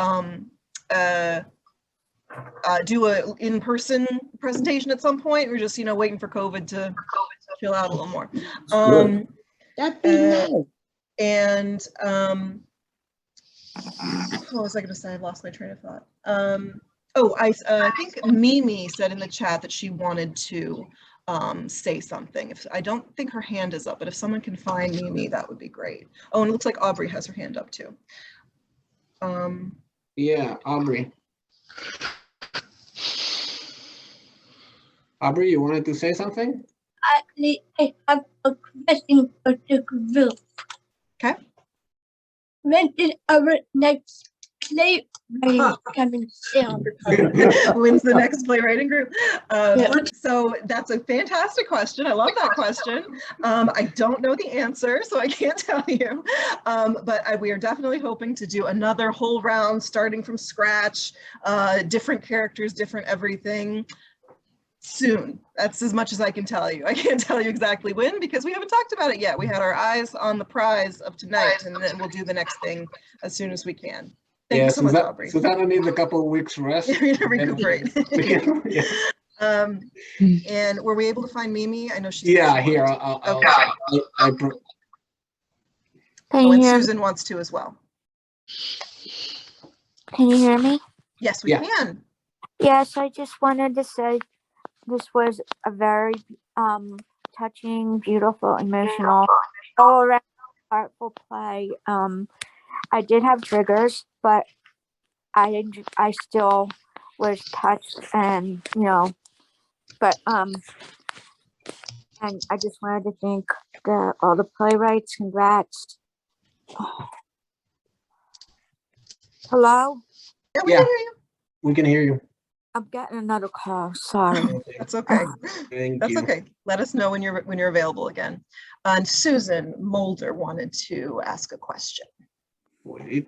do a in-person presentation at some point. We're just, waiting for COVID to chill out a little more. That'd be nice. And what was I going to say? I lost my train of thought. I think Mimi said in the chat that she wanted to say something. I don't think her hand is up, but if someone can find Mimi, that would be great. Oh, and it looks like Aubrey has her hand up too. Yeah, Aubrey. Aubrey, you wanted to say something? I have a question for the group. Okay. When is our next playwriting coming soon? When's the next playwriting group? So that's a fantastic question. I love that question. I don't know the answer, so I can't tell you. But we are definitely hoping to do another whole round, starting from scratch, different characters, different everything. Soon. That's as much as I can tell you. I can't tell you exactly when because we haven't talked about it yet. We had our eyes on the prize of tonight, and then we'll do the next thing as soon as we can. Thank you so much, Aubrey. Susanna needs a couple of weeks rest. Recuperate. And were we able to find Mimi? I know she's here. And Susan wants to as well. Can you hear me? Yes, we can. Yes, I just wanted to say this was a very touching, beautiful, emotional, all around heartful play. I did have triggers, but I still was touched, and and I just wanted to thank all the playwrights. Congrats. Hello? Yeah, we can hear you. We can hear you. I'm getting another call. Sorry. That's okay. That's okay. Let us know when you're available again. And Susan Mulder wanted to ask a question. Wait.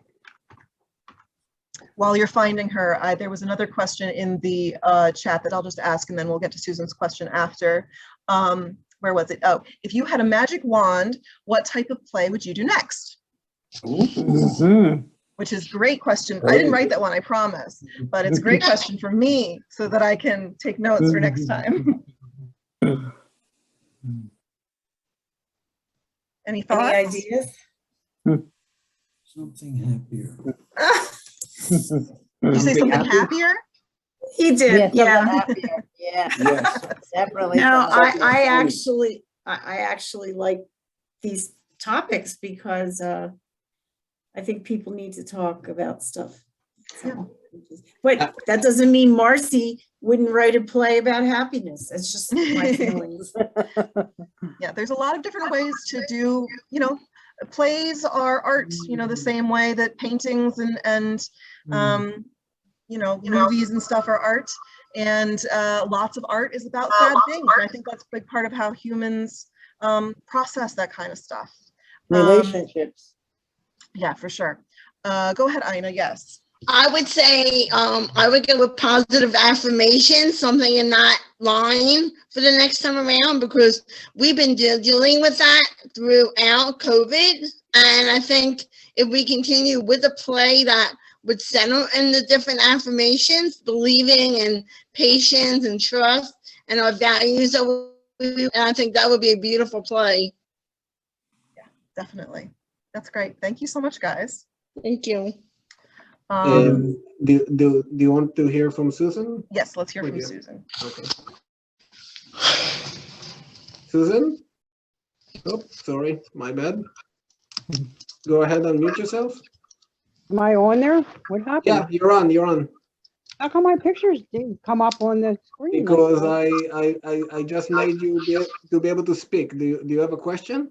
While you're finding her, there was another question in the chat that I'll just ask, and then we'll get to Susan's question after. Where was it? Oh, if you had a magic wand, what type of play would you do next? Which is a great question. I didn't write that one, I promise, but it's a great question for me so that I can take notes for next time. Any thoughts? Any ideas? Something happier. Did you say something happier? He did, yeah. Happier. Yeah, Yes. definitely. No, something I funny. actually like these topics because I think people need to talk about stuff. So, but that doesn't mean Marcy wouldn't write a play about happiness. It's just my feelings. Yeah, there's a lot of different ways to do, plays are art, the same way that paintings and movies and stuff are art. And lots of art is about sad things. And I think that's a big part of how humans process that kind of stuff. Relationships. Yeah, for sure. Go ahead, Ina. Yes. I would say I would go with positive affirmation, something in that line for the next time around, because we've been dealing with that throughout COVID. And I think if we continue with a play that would center in the different affirmations, believing in patience and trust and our values, and I think that would be a beautiful play. Yeah, definitely. That's great. Thank you so much, guys. Thank you. Do you want to hear from Susan? Yes, let's hear from Susan. Okay. Susan? Oh, sorry, my bad. Go ahead and mute yourself. Am I on there? What happened? Yeah, you're on. How come my pictures didn't come up on the screen? Because I just made you be able to speak. Do you have a question?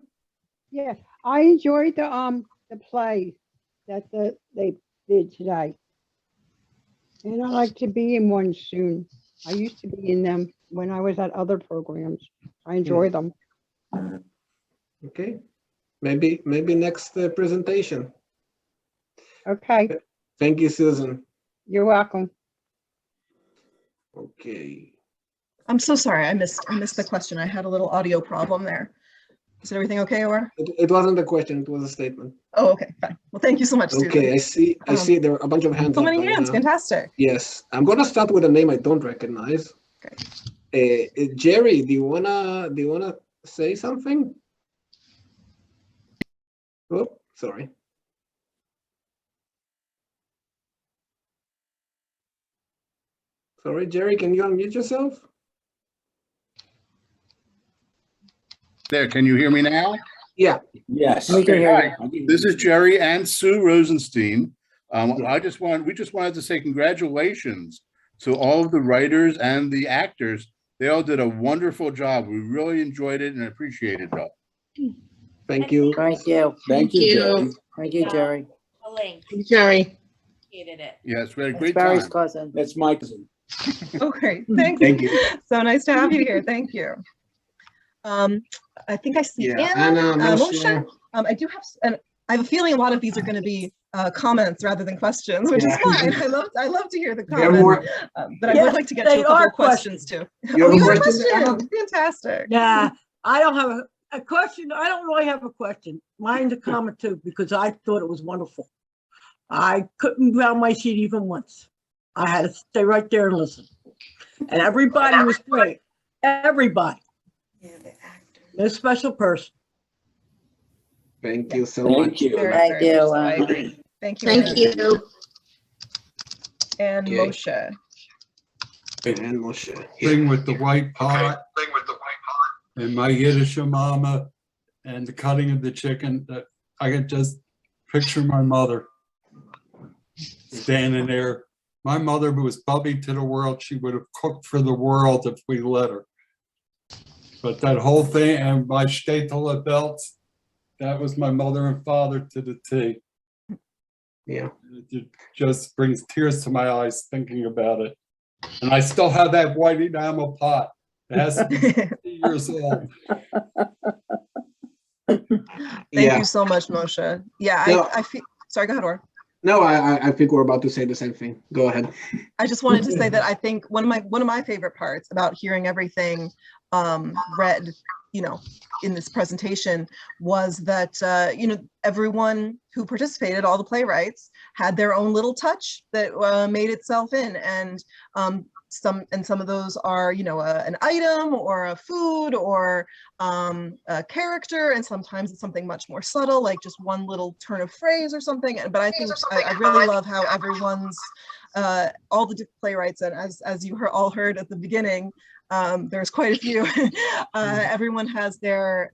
Yeah, I enjoyed the play that they did today, and I'd like to be in one soon. I used to be in them when I was at other programs. I enjoy them. Okay, maybe next presentation. Okay. Thank you, Susan. You're welcome. Okay. I'm so sorry. I missed the question. I had a little audio problem there. Is everything okay, or? It wasn't a question, it was a statement. Oh, okay, fine. Well, thank you so much, Susan. Okay, I see there are a bunch of hands So up. many hands, fantastic. Yes, I'm gonna start with a name I don't recognize. Okay. Jerry, do you wanna say something? Oh, sorry. Sorry, Jerry, can you unmute yourself? There, can you hear me now? Yeah. Yes. We can Okay, hear hi. you. This is Jerry and Sue Rosenstein. Yeah. We just wanted to say congratulations to all of the writers and the actors. They all did a wonderful job. We really enjoyed it and appreciated it all. Thank you. Thank you. Thank you, Jerry. Thank you, Jerry. A link. Jerry. Appreciated it. Yes, we had a It's great Barry's time. cousin. That's my cousin. Oh, great. Thank you. Thank you. So nice to have you here. Thank you. I think I see Yeah, Anna, Anna, Moshe. I do have, and I have a feeling a lot of these are going to be comments rather than questions, which is fine. I love to hear the You have more- comments, but I would like to get to a couple of questions too. You have Oh, a you have a question, Anna? question? Fantastic. Yeah, I don't have a question. I don't really have a question. Mine's a comment too, because I thought it was wonderful. I couldn't get out of my seat even once. I had to stay right there and listen. And everybody was great. Everybody. Yeah, the actor. No special person. Thank you so Thank much. you. Very, Thank very much you, so. I Anna. agree. Thank you. Thank Anna. you. And Okay. Moshe. And Moshe. Thing with the white pot and my Yiddish mama and the cutting of the chicken, that I could just picture my mother standing there. My mother was Bubby to the world. She would have cooked for the world if we let her. But that whole thing and my shtetl belts, that was my mother and father to the T. Yeah. It just brings tears to my eyes thinking about it. And I still have that white enamel pot. It has to be 50 years old. Thank Yeah. you so much, Moshe. Yeah, No. I feel, sorry, go ahead, Or. No, I think we're about to say the same thing. Go ahead. I just wanted to say that I think one of my favorite parts about hearing everything read, in this presentation was that everyone who participated, all the playwrights, had their own little touch that made itself in, and some of those are an item or a food or a character, and sometimes it's something much more subtle, like just one little turn of phrase or something. But I think I really love how everyone's all the playwrights, and as you all heard at the beginning, there's quite a few. Everyone has their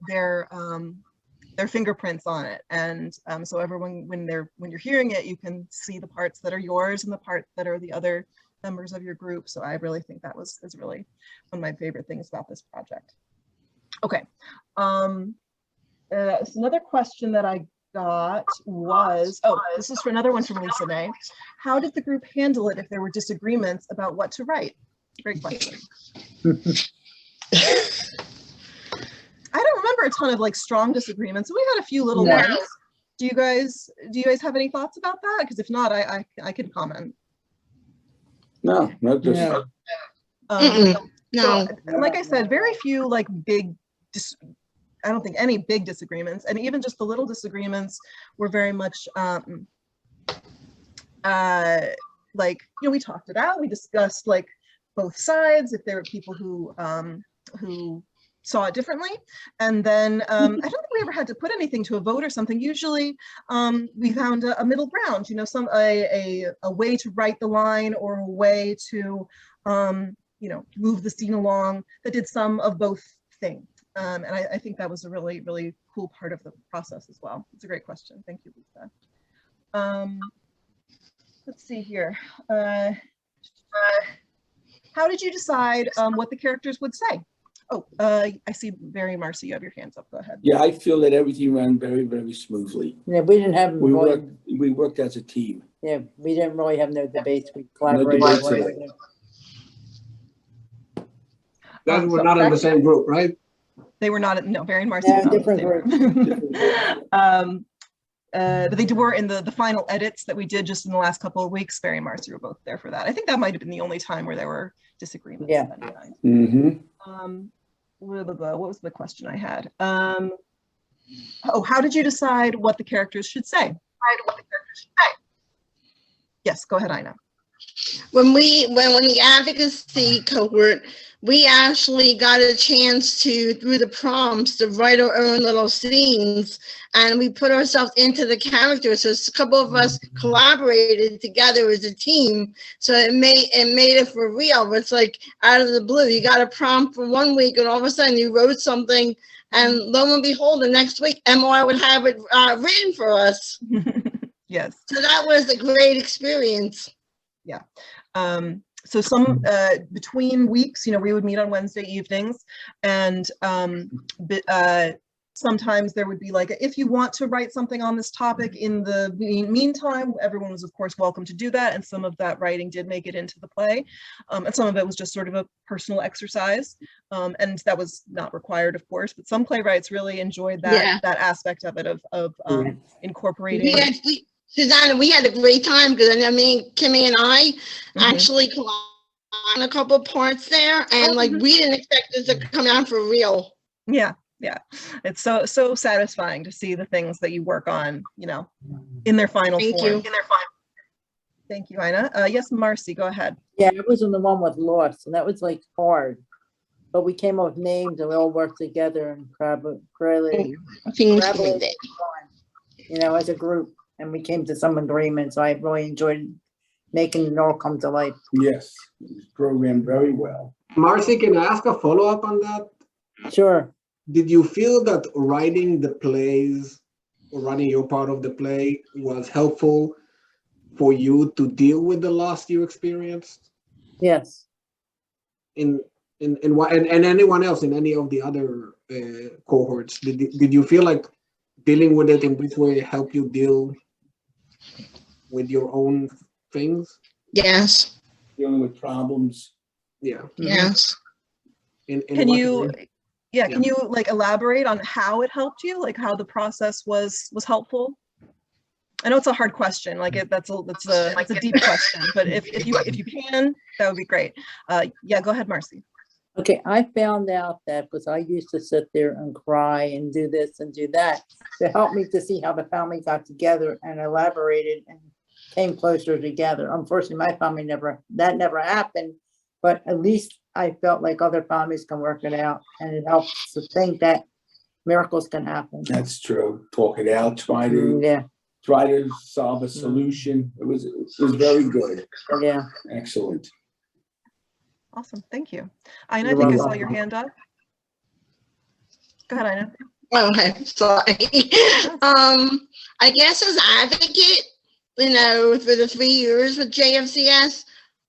fingerprints on it, and so everyone, when you're hearing it, you can see the parts that are yours and the parts that are the other members of your group. So I really think that is really one of my favorite things about this project. Okay, so another question that I got was, this is for another one from Lisa May. How did the group handle it if there were disagreements about what to write? Great question. I don't remember a ton of strong disagreements. We had a few little ones. Do you guys have any thoughts about that? Because if not, I can comment. No, not just. No. So, like I said, very few big. I don't think any big disagreements, and even just the little disagreements were very much we talked it out. We discussed both sides, if there were people who saw it differently, and then I don't think we ever had to put anything to a vote or something. Usually we found a middle ground, a way to write the line or a way to move the scene along that did some of both things. And I think that was a really, really cool part of the process as well. It's a great question. Thank you, Lisa. Let's see here. How did you decide what the characters would say? Oh, I see Barry and Marcy, you have your hands up. Go ahead. Yeah, I feel that everything ran very, very smoothly. Yeah, we didn't have. We worked as a team. Yeah, we didn't really have no debates. We No collaborated. debates at all. Guys were not in the same group, right? They were not. No, Barry and Marcy. Yeah, were not in the different same groups. But they were in the final edits that we did just in the last couple of weeks. Barry and Marcy were both there for that. I think that might have been the only time where there were disagreements. Yeah. Mm-hmm. What was the question I had? Oh, how did you decide what the characters should say? Yes, go ahead, Ina. When the advocacy cohort, we actually got a chance to, through the prompts, to write our own little scenes, and we put ourselves into the characters. So a couple of us collaborated together as a team. So it made it for real. It's like out of the blue. You got a prompt for 1 week, and all of a sudden you wrote something, and lo and behold, the next week MR would have it written for us. Yes. So that was a great experience. Yeah. So some between weeks, we would meet on Wednesday evenings, and sometimes there would be like, if you want to write something on this topic in the meantime, everyone was of course welcome to do that, and some of that writing did make it into the play, and some of it was just sort of a personal exercise, and that was not required, of course, but some playwrights really enjoyed that that aspect of it, of incorporating. Susanna, we had a great time, because I mean, Kimmy and I actually on a couple parts there, and like we didn't expect this to come out for real. Yeah, it's so satisfying to see the things that you work on, in their final form. Thank you, Ina. Yes, Marcy, go ahead. Yeah, I was in the one with Lost, and that was like hard, but we came up with names and we all worked together and as a group. And we came to some agreement, so I really enjoyed making it all come to life. Yes, programmed very well. Marcy, can I ask a follow-up on that? Sure. Did you feel that writing the plays or writing your part of the play was helpful for you to deal with the loss you experienced? Yes. And anyone else in any of the other cohorts, did you feel like dealing with it in this way helped you deal with your own things? Yes. Dealing with problems. Yeah. Yes. Can you like elaborate on how it helped you, like how the process was helpful? I know it's a hard question, like that's a deep question, but if you can, that would be great. Yeah, go ahead, Marcy. Okay, I found out that because I used to sit there and cry and do this and do that, to help me to see how the family got together and elaborated and came closer together. Unfortunately, my family never happened, but at least I felt like other families can work it out, and it helps to think that miracles can happen. That's true. Talk it out. Try to solve a solution. It was very good. Yeah. Excellent. Awesome. Thank you. Ina, I think I saw your hand up. Go ahead, Ina. Okay, sorry. I guess as advocate, for the 3 years with JFCS,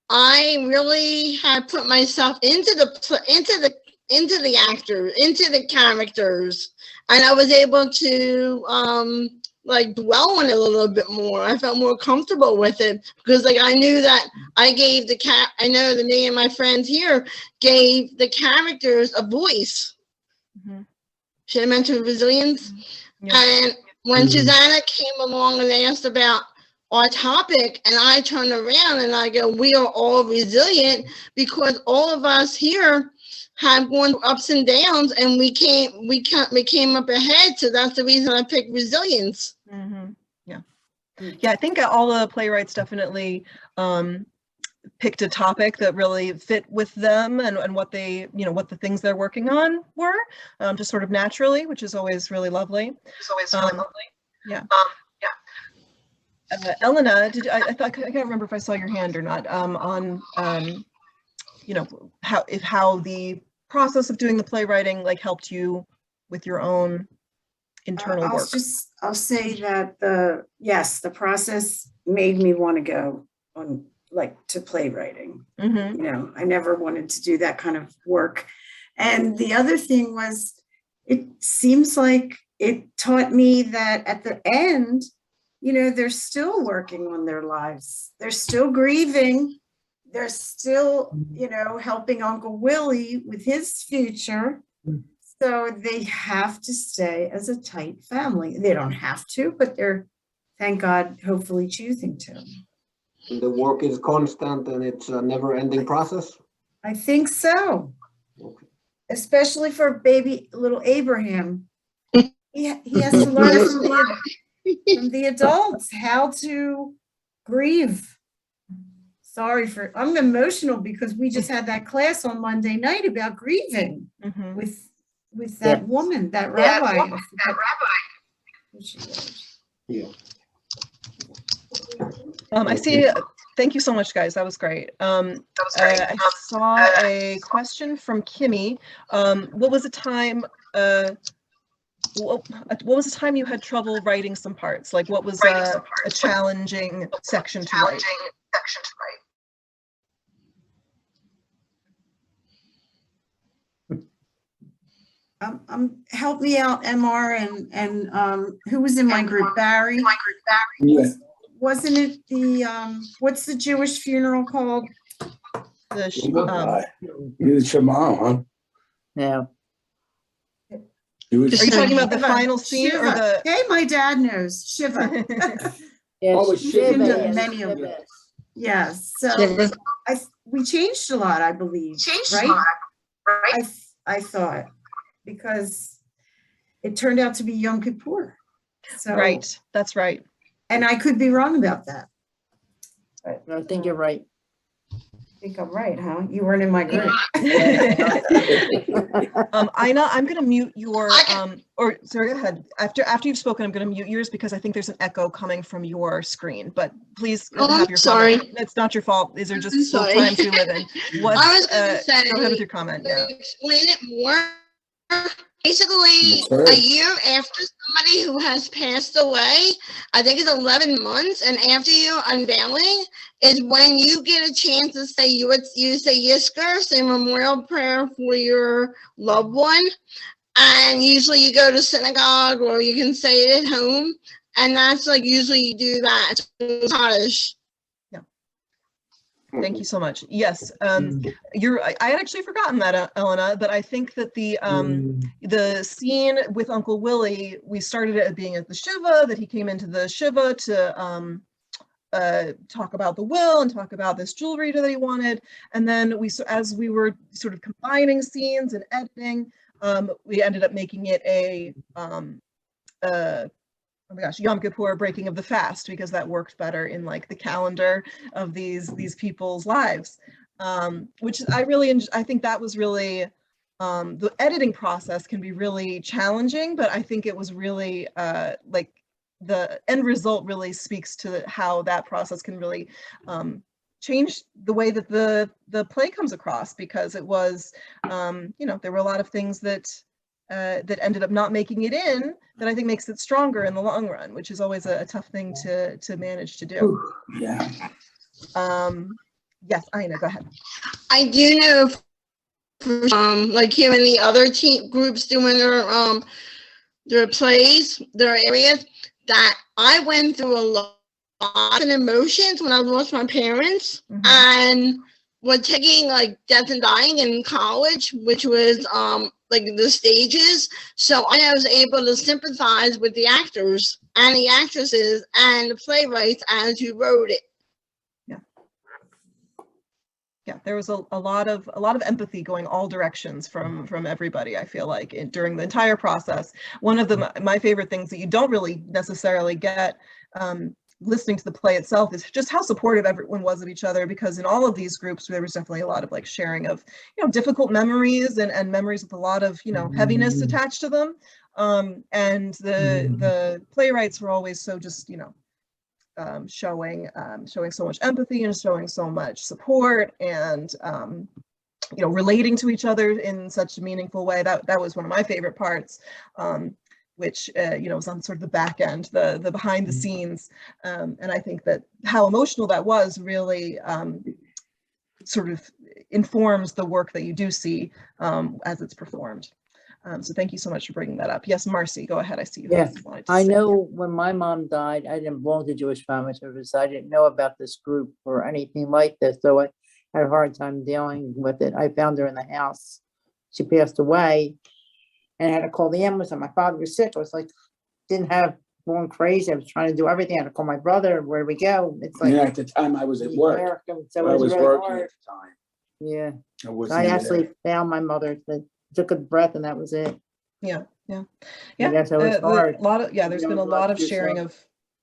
I really had put myself into the actors, into the characters, and I was able to dwell on it a little bit more. I felt more comfortable with it, because I knew that I gave I know that me and my friends here gave the characters a voice. Should I mention resilience? And when Susanna came along and asked about our topic, and I turned around and I go, we are all resilient, because all of us here have gone through ups and downs, and we came up ahead. So that's the reason I picked resilience. Yeah, I think all the playwrights definitely picked a topic that really fit with them and what they, what the things they're working on were, just sort of naturally, which is always really lovely. Yeah. Elena, I can't remember if I saw your hand or not, on how the process of doing the playwriting to you with your own internal work. I'll say that the process made me want to go on to playwriting. I never wanted to do that kind of work. And the other thing was, it seems like it taught me that at the end, they're still working on their lives. They're still grieving. They're still, helping Uncle Willie with his future. So they have to stay as a tight family. They don't have to, but they're, thank God, hopefully choosing to. The work is constant and it's a never-ending process? I think so. Okay. Especially for baby little Abraham. he has to learn from the adults how to grieve. Sorry for, I'm emotional because we just had that class on Monday night about grieving with that woman, that rabbi. Yeah. I see. Thank you so much, guys. That was great. I saw a question from Kimmy. What was the time? What was the time you had trouble writing some parts? Like, what was a challenging section to write? Help me out, MR, and who was in my group? Barry. Yeah. Wasn't it the what's the Jewish funeral called? The Shema, huh? Yeah. Are you talking about the final scene or the? Hey, my dad knows Shiva. Yes, Shiva, many of them. Yes. So we changed a lot, I believe. Right? I thought, because it turned out to be Yom Kippur. So, right, that's right. And I could be wrong about that. I think you're right. I think I'm right, huh? You weren't in my group. Ina, I'm going to mute your, or sorry, go ahead. After you've spoken, I'm going to mute yours because I think there's an echo coming from your screen. But please have your comment. It's not your fault. These are just the times we live in. What's, I was going to say, go ahead with your comment. Yeah. Explain it more. Basically, a year after somebody who has passed away, I think it's 11 months, and after your unveiling is when you get a chance to say you say Yisker, say memorial prayer for your loved one, and usually you go to synagogue or you can say it at home, and that's like usually you do that. It's Kaddish. Thank you so much. Yes, I had actually forgotten that, Elena, but I think that the scene with Uncle Willie, we started it being at the Shiva, that he came into the Shiva to talk about the will and talk about this jewelry that he wanted. And then as we were sort of combining scenes and editing, we ended up making it oh my gosh, Yom Kippur, breaking of the fast, because that worked better in like the calendar of these people's lives, which I think that was really, the editing process can be really challenging, but I think it was really like the end result really speaks to how that process can really change the way that the play comes across, because it was, there were a lot of things that ended up not making it in, that I think makes it stronger in the long run, which is always a tough thing to manage to do. Yeah. Yes, Ina, go ahead. I do know, like here in the other team groups doing their plays, their areas, that I went through a lot of emotions when I lost my parents, and was taking like death and dying in college, which was like the stages. So I was able to sympathize with the actors and the actresses and the playwrights as you wrote it. Yeah, there was a lot of empathy going all directions from everybody, I feel like, during the entire process. One of my favorite things that you don't really necessarily get listening to the play itself is just how supportive everyone was of each other, because in all of these groups there was definitely a lot of like sharing of difficult memories and memories with a lot of heaviness attached to them, and the playwrights were always so just showing so much empathy and showing so much support, and relating to each other in such a meaningful way. That was one of my favorite parts, which was on sort of the back end, the behind the scenes, and I think that how emotional that was really sort of informs the work that you do see as it's performed. So thank you so much for bringing that up. Yes, Marcy, go ahead. I see you. Yeah, I know when my mom died, I didn't belong to Jewish Family Service. I didn't know about this group or anything like this, so I had a hard time dealing with it. I found her in the house. She passed away, and I had to call the ambulance, and my father was sick. I was like, going crazy. I was trying to do everything. I had to call my brother. Where do we go? It's like, at the time I was at work. So I was really working hard. at the time. Yeah. I actually found my mother, took a breath, and that was it. Yeah. Yeah. Yes, it was hard. There's been a lot of sharing of,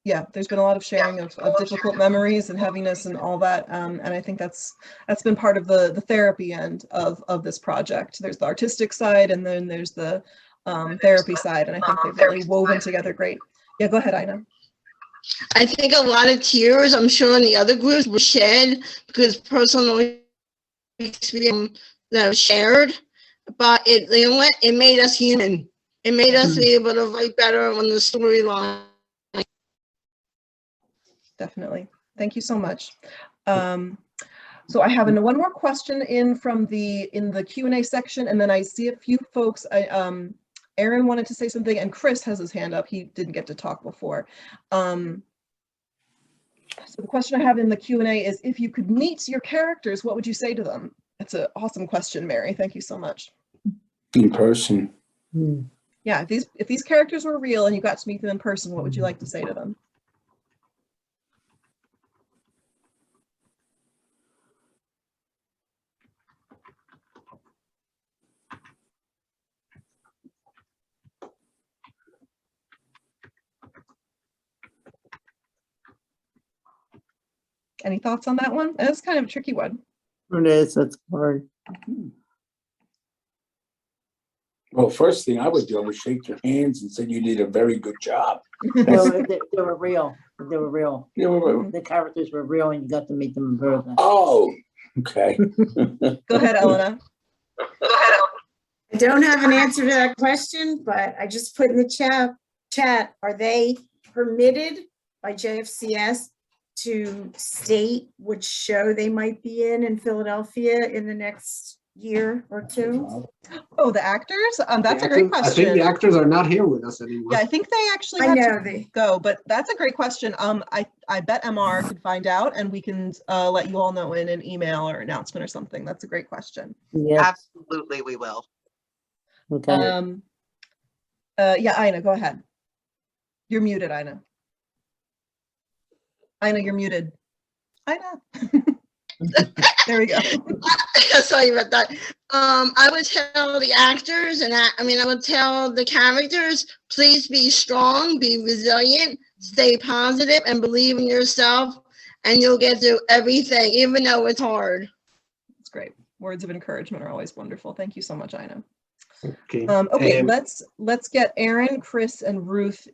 there's been a lot of sharing of difficult memories and heaviness and all that. And I think that's been part of the therapy end of this project. There's the artistic side, and then there's the therapy side. And I think they've really woven together great. Yeah, go ahead, Ina. I think a lot of tears, I'm sure in the other groups, were shed because personal experience that was shared, but it made us human. It made us be able to write better on the storyline. Definitely. Thank you so much. So I have one more question in the Q&A section, and then I see a few folks. Aaron wanted to say something, and Chris has his hand up. He didn't get to talk before. So the question I have in the Q&A is, if you could meet your characters, what would you say to them? That's an awesome question, Mary. Thank you so much. In person. Yeah, if these characters were real and you got to meet them in person, what would you like to say to them? Any thoughts on that one? That's kind of a tricky one. It is, that's hard. Well, first thing I would do, I would shake your hands and say you did a very good job. No, they were real. They were real. They were real. The characters were real, and you got to meet them in person. Oh, okay. Go ahead, Elena. I don't have an answer to that question, but I just put in the chat, are they permitted by JFCS to state which show they might be in Philadelphia in the next year or two? Oh, the actors? That's a great question. I think the actors are not here with us anymore. Yeah, I think they actually had to go, but that's a great question. I bet MR could find out, and we can let you all know in an email or announcement or something. That's a great question. Yeah, Absolutely, we will. okay. Yeah, Ina, go ahead. You're muted, Ina. Ina, you're muted. Ina. There we go. Sorry about that. I would tell the actors, and I would tell the characters, please be strong, be resilient, stay positive, and believe in yourself, and you'll get through everything, even though it's hard. That's great. Words of encouragement are always wonderful. Thank you so much, Ina. Okay. Okay, let's get Aaron, Chris, and Ruth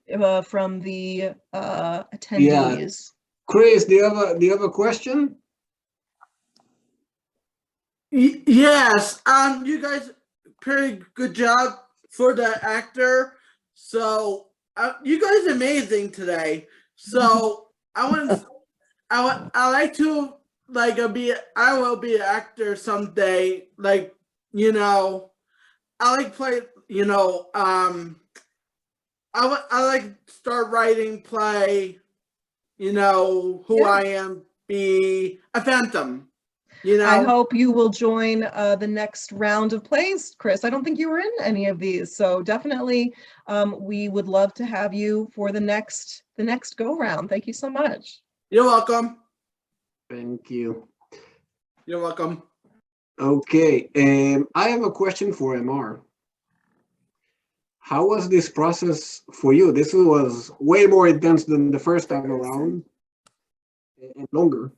from the attendees. Yeah. Chris, do you have a question? Yes, you guys pretty good job for the actor. So you guys are amazing today. So I like to I will be an actor someday. Like, I like play, I like start writing play, who I am, be a phantom. I hope you will join the next round of plays, Chris. I don't think you were in any of these, so definitely we would love to have you for the next go round. Thank you so much. You're welcome. Thank you. You're welcome. Okay, I have a question for MR. How was this process for you? This was way more intense than the first time around and longer.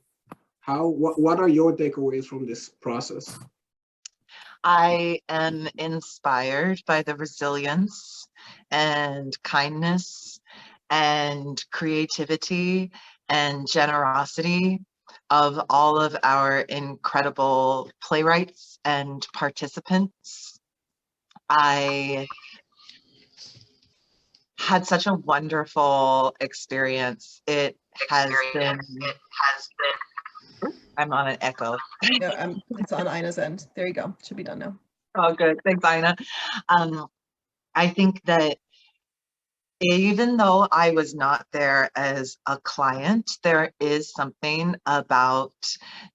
What are your takeaways from this process? I am inspired by the resilience and kindness and creativity and generosity of all of our incredible playwrights and participants. I had such a wonderful experience. It has been. I'm on an echo. Yeah, it's on Ina's end. There you go. Should be done now. Oh, good. Thanks, Ina. I think that even though I was not there as a client, there is something about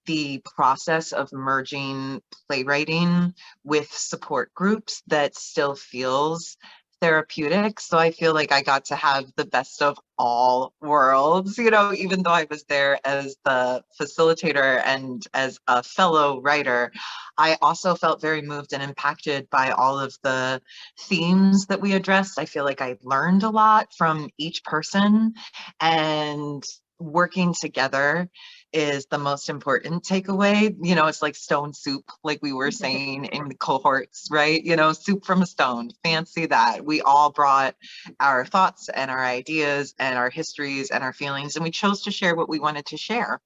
the process of merging playwriting with support groups that still feels therapeutic. So I feel like I got to have the best of all worlds, you know, even though I was there as the facilitator and as a fellow writer, I also felt very moved and impacted by all of the themes that we addressed. I feel like I learned a lot from each person, and working together is the most important takeaway. You know, it's like stone soup, like we were saying in the cohorts, right? You know, soup from a stone, fancy that. We all brought our thoughts and our ideas and our histories and our feelings, and we chose to share what we wanted to share.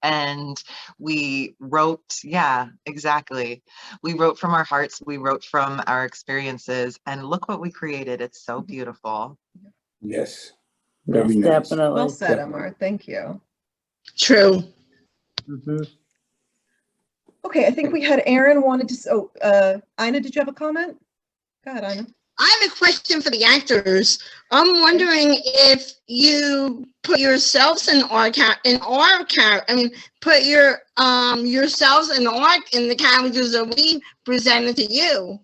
And we wrote, yeah, exactly. We wrote from our hearts, we wrote from our experiences, and look what we created. It's so beautiful. Yes. Yes, Very nice. definitely. Well said, Definitely. Amar. Thank you. True. Okay, I think we had Aaron wanted to, Ina, did you have a comment? Go ahead, Ina. I have a question for the actors. I'm wondering if you put yourselves in our character. I mean, put your yourselves in the characters that we presented to you.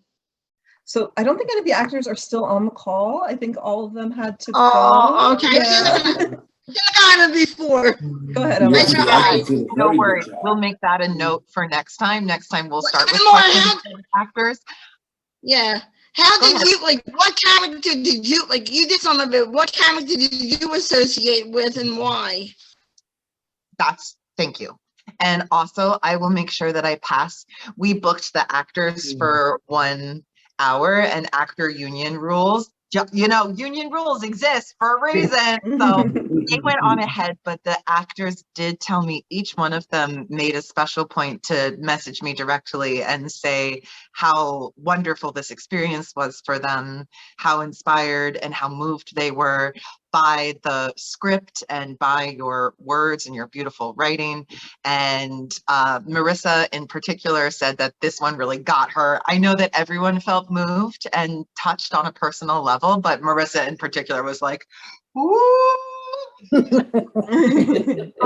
So I don't think any of the actors are still on the call. I think all of them had to Oh, go. okay. Yeah. I got it before. Go ahead, Yeah, Emma. the actors did a No very good worries. job. We'll make that a note for next time. Next time we'll start with Emma, questions from actors. Yeah. How Go did ahead. you, like, what character did you, like, you did some of it, what character did you associate with and why? Thank you. And also, I will make sure that I pass. We booked the actors for 1 hour, and actor union rules. You know, union rules exist for a reason. So they went on ahead, but the actors did tell me, each one of them made a special point to message me directly and say how wonderful this experience was for them, how inspired and how moved they were by the script and by your words and your beautiful writing. And Marissa in particular said that this one really got her. I know that everyone felt moved and touched on a personal level, but Marissa in particular was like, "Ooh."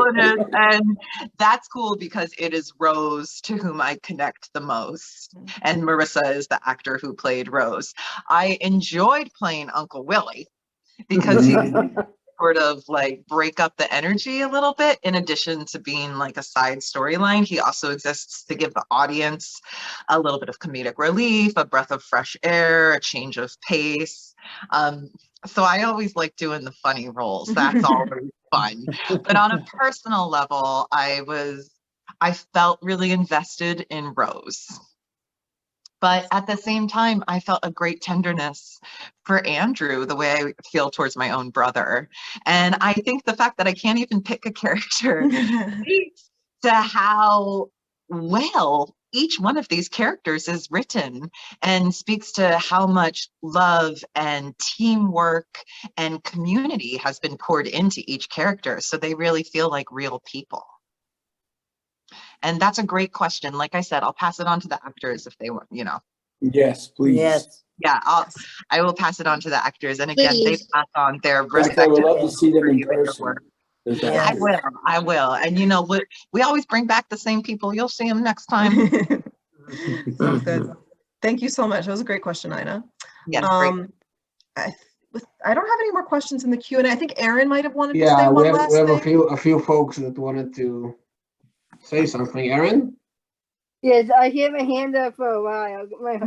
And that's cool because it is Rose to whom I connect the most. And Marissa is the actor who played Rose. I enjoyed playing Uncle Willie because he sort of like break up the energy a little bit. In addition to being like a side storyline, he also exists to give the audience a little bit of comedic relief, a breath of fresh air, a change of pace. So I always like doing the funny roles. That's always fun. But on a personal level, I felt really invested in Rose. But at the same time, I felt a great tenderness for Andrew, the way I feel towards my own brother. And I think the fact that I can't even pick a character speaks to how well each one of these characters is written, and speaks to how much love and teamwork and community has been poured into each character. So they really feel like real people. And that's a great question. Like I said, I'll pass it on to the actors if they want, you know. Yes, please. Yes. Yeah, I will pass it on to the actors. And again, they Please. pass on their In fact, I respective. would love to see them in for you and your person. work. Those Yeah. I actors. will. And you know, we always bring back the same people. You'll see them next time. Sounds good. Thank you so much. That was a great question, Ina. Yes, great. I don't have any more questions in the Q&A. I think Aaron might have wanted to say Yeah, one we last have thing. a few folks that wanted to say something. Aaron? Yes, I had my hand up for a while. My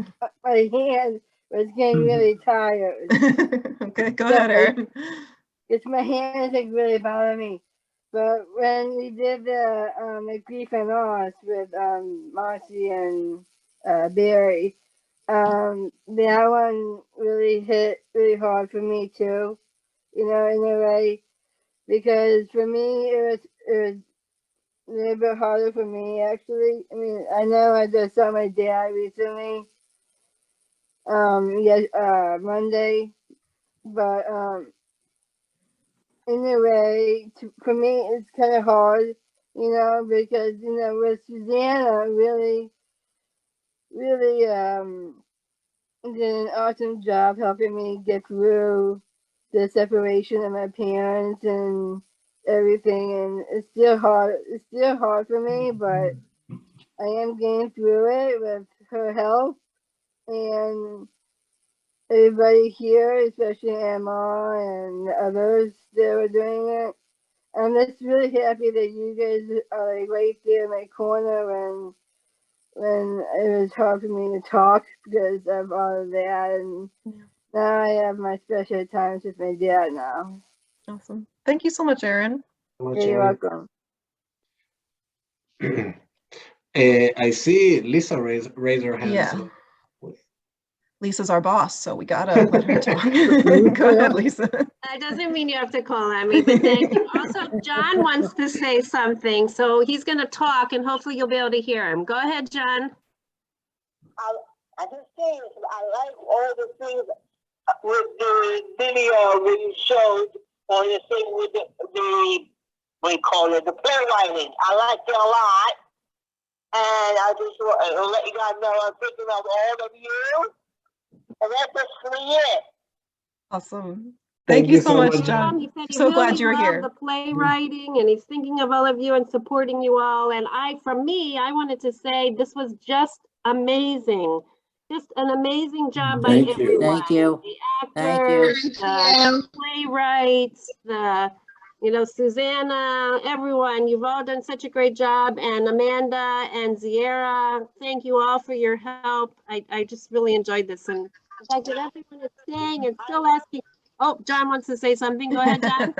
hand was getting really tired. Okay, go ahead, Aaron. It's my hands like really bother me. But when we did the grief and loss with Marcy and Barry, that one really hit really hard for me too. You know, in a way, because for me it was a little bit harder for me actually. I mean, I know I just saw my dad recently, Monday, but in a way, for me, it's kind of hard, you know, because you know, with Susanna, really did an awesome job helping me get through the separation of my parents and everything, and it's still hard. It's still hard for me, but I am getting through it with her help, and everybody here, especially Emma and others that were doing it. I'm just really happy that you guys are like right there in my corner when it was hard for me to talk because of all of that. And now I have my special times with my dad now. Awesome. Thank you so much, Erin. You're welcome. I see Lisa raise her hand. Yeah. So. Lisa's our boss, so we gotta let her talk. Go ahead, Lisa. That doesn't mean you have to call on me, but thank you. Also, John wants to say something, so he's going to talk, and hopefully you'll be able to hear him. Go ahead, John. I just think I like all the things with the video when you showed on the thing with the what do you call it, the playwriting. I liked it a lot, and I just want to let you guys know I'm thinking of all of you. And that's just it. Awesome. Thank you so much, John. He said he So glad you're loved here. the playwriting, and he's thinking of all of you and supporting you all. And I wanted to say this was just amazing. Just an amazing job by everyone. Thank you. The actors, the playwrights, Susanna, everyone. You've all done such a great job. And Amanda and Ziera, thank you all for your help. I just really enjoyed this. And the fact that everyone is staying and still asking. Oh, John wants to say something. Go ahead, John.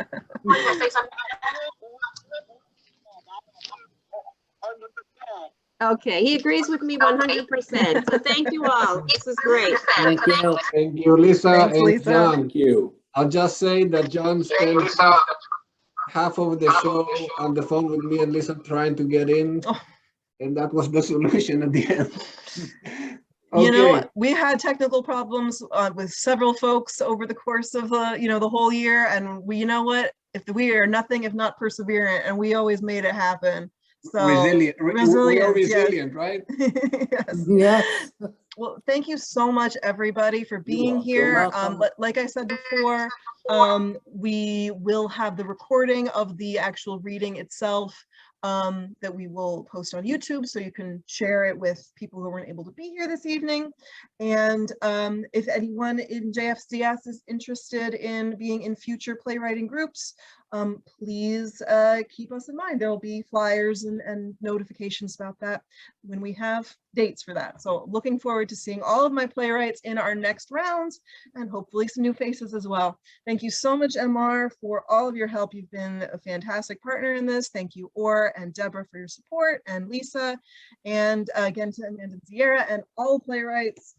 Okay, he agrees with me 100%. So thank you all. This is great. Thank you. Thank you, Lisa. Thanks, and Lisa. John. Thank you. I'll just say that John spent half of the show on the phone with me and Lisa trying to get in, and that was the solution at the end. You know, Okay. we had technical problems with several folks over the course of the whole year, and we, you know what? If we are nothing if not perseverant, and we always made it happen. So Resilient. We are resilience, yes. resilient, right? Yes. Yes. Well, thank you so much, everybody, for being welcome. here. Welcome. Like I said before, we will have the recording of the actual reading itself that we will post on YouTube, so you can share it with people who weren't able to be here this evening. And if anyone in JFCS is interested in being in future playwriting groups, please keep us in mind. There will be flyers and notifications about that when we have dates for that. So looking forward to seeing all of my playwrights in our next rounds, and hopefully some new faces as well. Thank you so much, MR, for all of your help. You've been a fantastic partner in this. Thank you, Orr and Deborah, for your support, and Lisa, and again to Amanda and Ziera and all playwrights.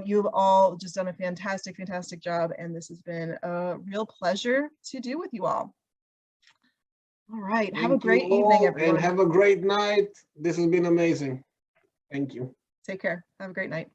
You've all just done a fantastic, fantastic job, and this has been a real pleasure to do with you all. All right, have a Thank great you all, evening, everyone. and have a great night. This has been amazing. Thank you. Take care. Have a great night.